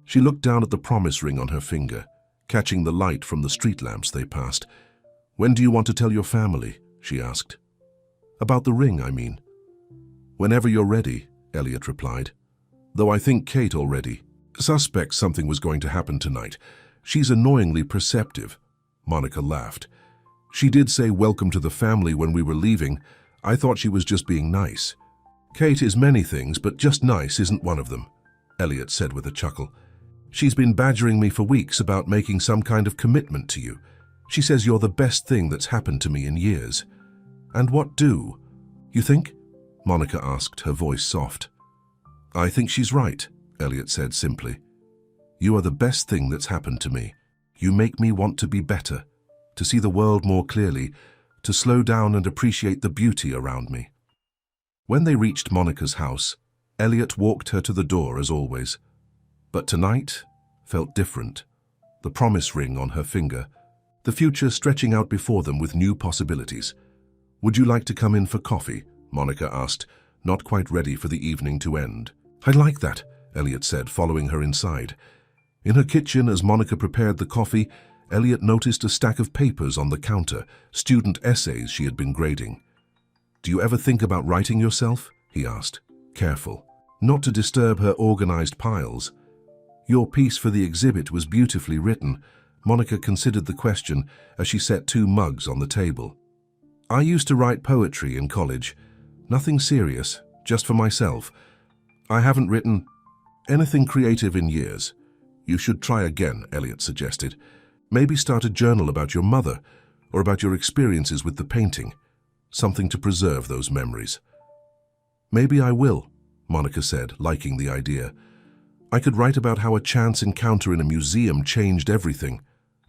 She looked down at the promise ring on her finger, catching the light from the street lamps they passed. "When do you want to tell your family?" she asked. "About the ring, I mean." "Whenever you're ready," Elliot replied. "Though I think Kate already suspects something was going to happen tonight. She's annoyingly perceptive." Monica laughed. "She did say welcome to the family when we were leaving. I thought she was just being nice." "Kate is many things, but just nice isn't one of them," Elliot said with a chuckle. "She's been badgering me for weeks about making some kind of commitment to you. She says you're the best thing that's happened to me in years." "And what do? You think?" Monica asked, her voice soft. "I think she's right," Elliot said simply. "You are the best thing that's happened to me. You make me want to be better, to see the world more clearly, to slow down and appreciate the beauty around me." When they reached Monica's house, Elliot walked her to the door as always. But tonight felt different. The promise ring on her finger, the future stretching out before them with new possibilities. "Would you like to come in for coffee?" Monica asked, not quite ready for the evening to end. "I'd like that," Elliot said, following her inside. In her kitchen, as Monica prepared the coffee, Elliot noticed a stack of papers on the counter, student essays she had been grading. "Do you ever think about writing yourself?" he asked, careful, not to disturb her organized piles. "Your piece for the exhibit was beautifully written." Monica considered the question as she set 2 mugs on the table. "I used to write poetry in college. Nothing serious, just for myself. I haven't written anything creative in years." "You should try again," Elliot suggested. "Maybe start a journal about your mother, or about your experiences with the painting. Something to preserve those memories." "Maybe I will," Monica said, liking the idea. I could write about how a chance encounter in a museum changed everything.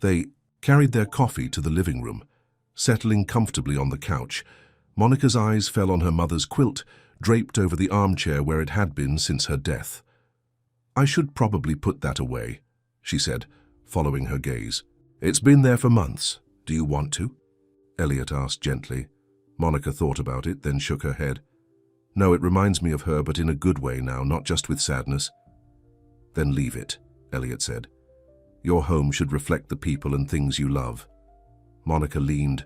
They carried their coffee to the living room. Settling comfortably on the couch, Monica's eyes fell on her mother's quilt, draped over the armchair where it had been since her death. "I should probably put that away," she said, following her gaze. "It's been there for months. Do you want to?" Elliot asked gently. Monica thought about it, then shook her head. "No, it reminds me of her, but in a good way now, not just with sadness." "Then leave it," Elliot said. "Your home should reflect the people and things you love." Monica leaned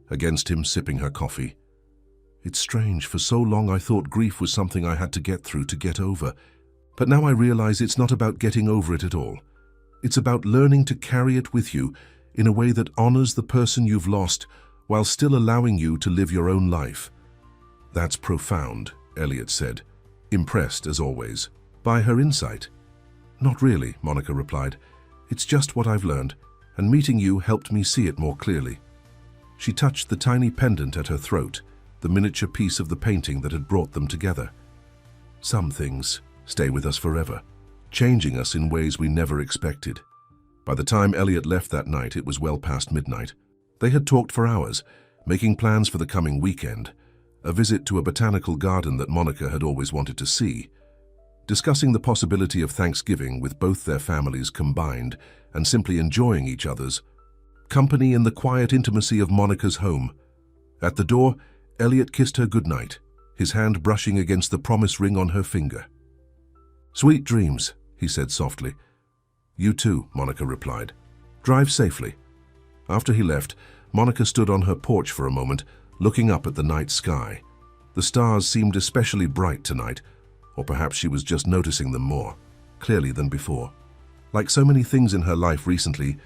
against him, sipping her coffee. "It's strange. For so long I thought grief was something I had to get through, to get over. But now I realize it's not about getting over it at all. It's about learning to carry it with you in a way that honors the person you've lost while still allowing you to live your own life." "That's profound," Elliot said, impressed as always by her insight. "Not really," Monica replied. "It's just what I've learned, and meeting you helped me see it more clearly." She touched the tiny pendant at her throat, the miniature piece of the painting that had brought them together. "Some things stay with us forever, changing us in ways we never expected." By the time Elliot left that night, it was well past midnight. They had talked for hours, making plans for the coming weekend, a visit to a botanical garden that Monica had always wanted to see, discussing the possibility of Thanksgiving with both their families combined, and simply enjoying each other's company in the quiet intimacy of Monica's home. At the door, Elliot kissed her goodnight, his hand brushing against the promise ring on her finger. "Sweet dreams," he said softly. "You too," Monica replied. "Drive safely." After he left, Monica stood on her porch for a moment, looking up at the night sky. The stars seemed especially bright tonight, or perhaps she was just noticing them more clearly than before. Like so many things in her life recently,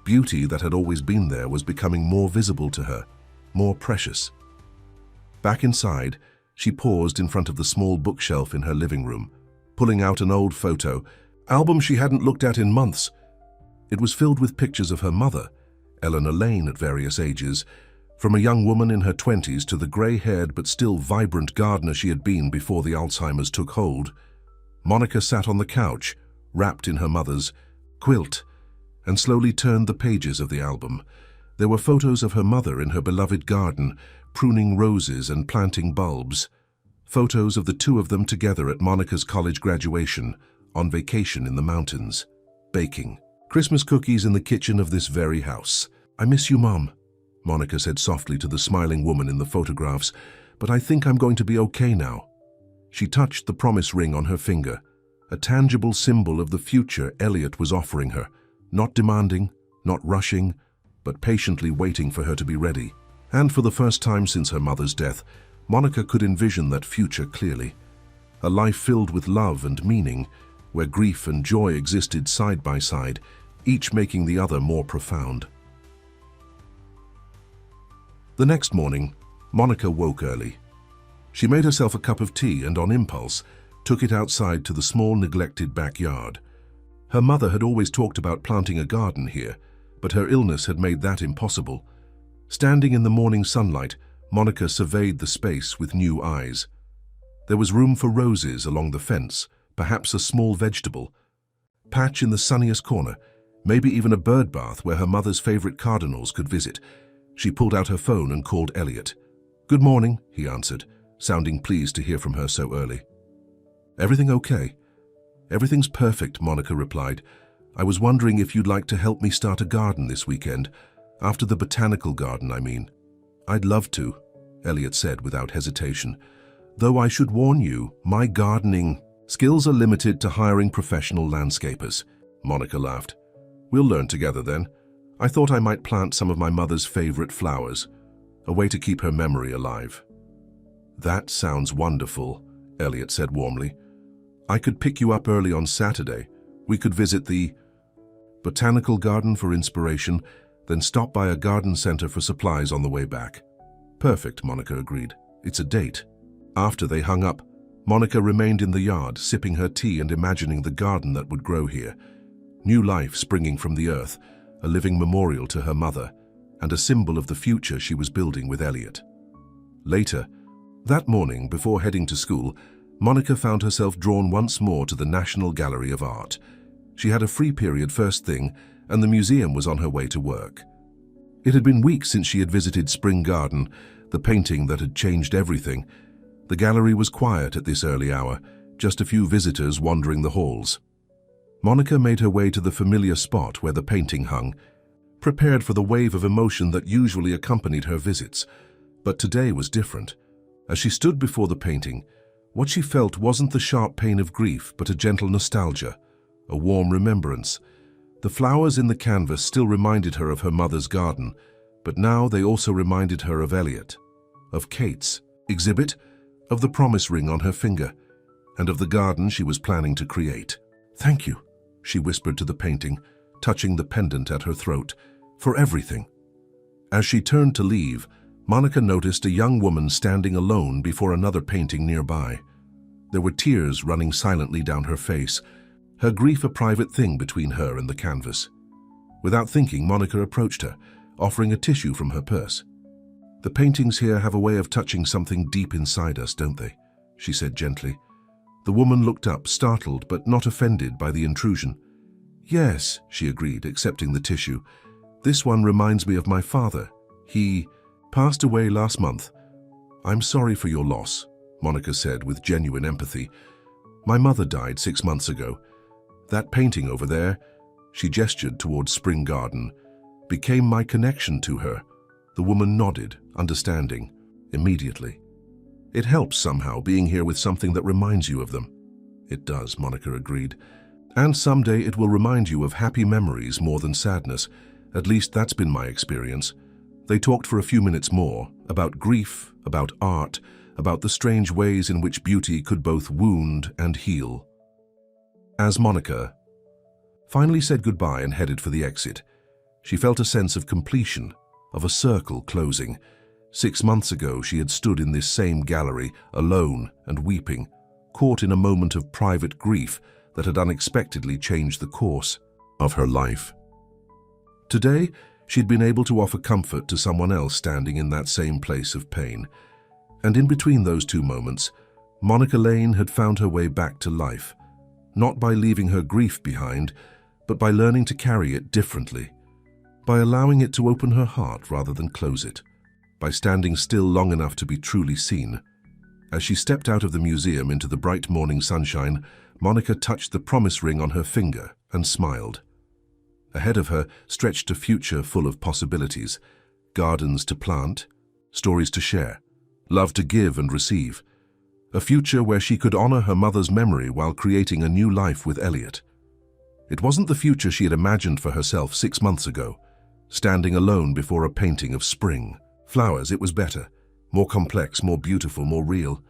beauty that had always been there was becoming more visible to her, more precious. Back inside, she paused in front of the small bookshelf in her living room, pulling out an old photo album she hadn't looked at in months. It was filled with pictures of her mother, Eleanor Lane, at various ages, from a young woman in her 20s to the grey-haired but still vibrant gardener she had been before the Alzheimer's took hold. Monica sat on the couch, wrapped in her mother's quilt, and slowly turned the pages of the album. There were photos of her mother in her beloved garden, pruning roses and planting bulbs. Photos of the two of them together at Monica's college graduation, on vacation in the mountains, baking Christmas cookies in the kitchen of this very house. "I miss you, Mom," Monica said softly to the smiling woman in the photographs, "but I think I'm going to be okay now." She touched the promise ring on her finger, a tangible symbol of the future Elliot was offering her, not demanding, not rushing, but patiently waiting for her to be ready. And for the first time since her mother's death, Monica could envision that future clearly. A life filled with love and meaning, where grief and joy existed side by side, each making the other more profound. The next morning, Monica woke early. She made herself a cup of tea and, on impulse, took it outside to the small, neglected backyard. Her mother had always talked about planting a garden here, but her illness had made that impossible. Standing in the morning sunlight, Monica surveyed the space with new eyes. There was room for roses along the fence, perhaps a small vegetable patch in the sunniest corner, maybe even a bird bath where her mother's favorite cardinals could visit. She pulled out her phone and called Elliot. "Good morning," he answered, sounding pleased to hear from her so early. "Everything okay?" "Everything's perfect," Monica replied. "I was wondering if you'd like to help me start a garden this weekend. After the botanical garden, I mean." "I'd love to," Elliot said without hesitation. "Though I should warn you, my gardening skills are limited to hiring professional landscapers." Monica laughed. "We'll learn together then. I thought I might plant some of my mother's favorite flowers, a way to keep her memory alive." "That sounds wonderful," Elliot said warmly. "I could pick you up early on Saturday. We could visit the botanical garden for inspiration, then stop by a garden center for supplies on the way back." "Perfect," Monica agreed. "It's a date." After they hung up, Monica remained in the yard, sipping her tea and imagining the garden that would grow here. New life springing from the earth, a living memorial to her mother, and a symbol of the future she was building with Elliot. Later, that morning before heading to school, Monica found herself drawn once more to the National Gallery of Art. She had a free period first thing, and the museum was on her way to work. It had been weeks since she had visited Spring Garden, the painting that had changed everything. The gallery was quiet at this early hour, just a few visitors wandering the halls. Monica made her way to the familiar spot where the painting hung, prepared for the wave of emotion that usually accompanied her visits. But today was different. As she stood before the painting, what she felt wasn't the sharp pain of grief, but a gentle nostalgia, a warm remembrance. The flowers in the canvas still reminded her of her mother's garden, but now they also reminded her of Elliot, of Kate's exhibit, of the promise ring on her finger, and of the garden she was planning to create. "Thank you," she whispered to the painting, touching the pendant at her throat, "for everything." As she turned to leave, Monica noticed a young woman standing alone before another painting nearby. There were tears running silently down her face, her grief a private thing between her and the canvas. Without thinking, Monica approached her, offering a tissue from her purse. "The paintings here have a way of touching something deep inside us, don't they?" she said gently. The woman looked up, startled but not offended by the intrusion. "Yes," she agreed, accepting the tissue. "This one reminds me of my father. He passed away last month." "I'm sorry for your loss," Monica said with genuine empathy. "My mother died 6 months ago. That painting over there," she gestured towards Spring Garden, "became my connection to her." The woman nodded, understanding, immediately. "It helps somehow being here with something that reminds you of them." "It does," Monica agreed. "And someday it will remind you of happy memories more than sadness. At least that's been my experience." They talked for a few minutes more, about grief, about art, about the strange ways in which beauty could both wound and heal. As Monica finally said goodbye and headed for the exit, she felt a sense of completion, of a circle closing. 6 months ago, she had stood in this same gallery, alone and weeping, caught in a moment of private grief that had unexpectedly changed the course of her life. Today, she'd been able to offer comfort to someone else standing in that same place of pain. And in between those two moments, Monica Lane had found her way back to life, not by leaving her grief behind, but by learning to carry it differently, by allowing it to open her heart rather than close it, by standing still long enough to be truly seen. As she stepped out of the museum into the bright morning sunshine, Monica touched the promise ring on her finger and smiled. Ahead of her stretched a future full of possibilities, gardens to plant, stories to share, love to give and receive. A future where she could honor her mother's memory while creating a new life with Elliot. It wasn't the future she had imagined for herself 6 months ago, standing alone before a painting of spring. Flowers, it was better, more complex, more beautiful, more real.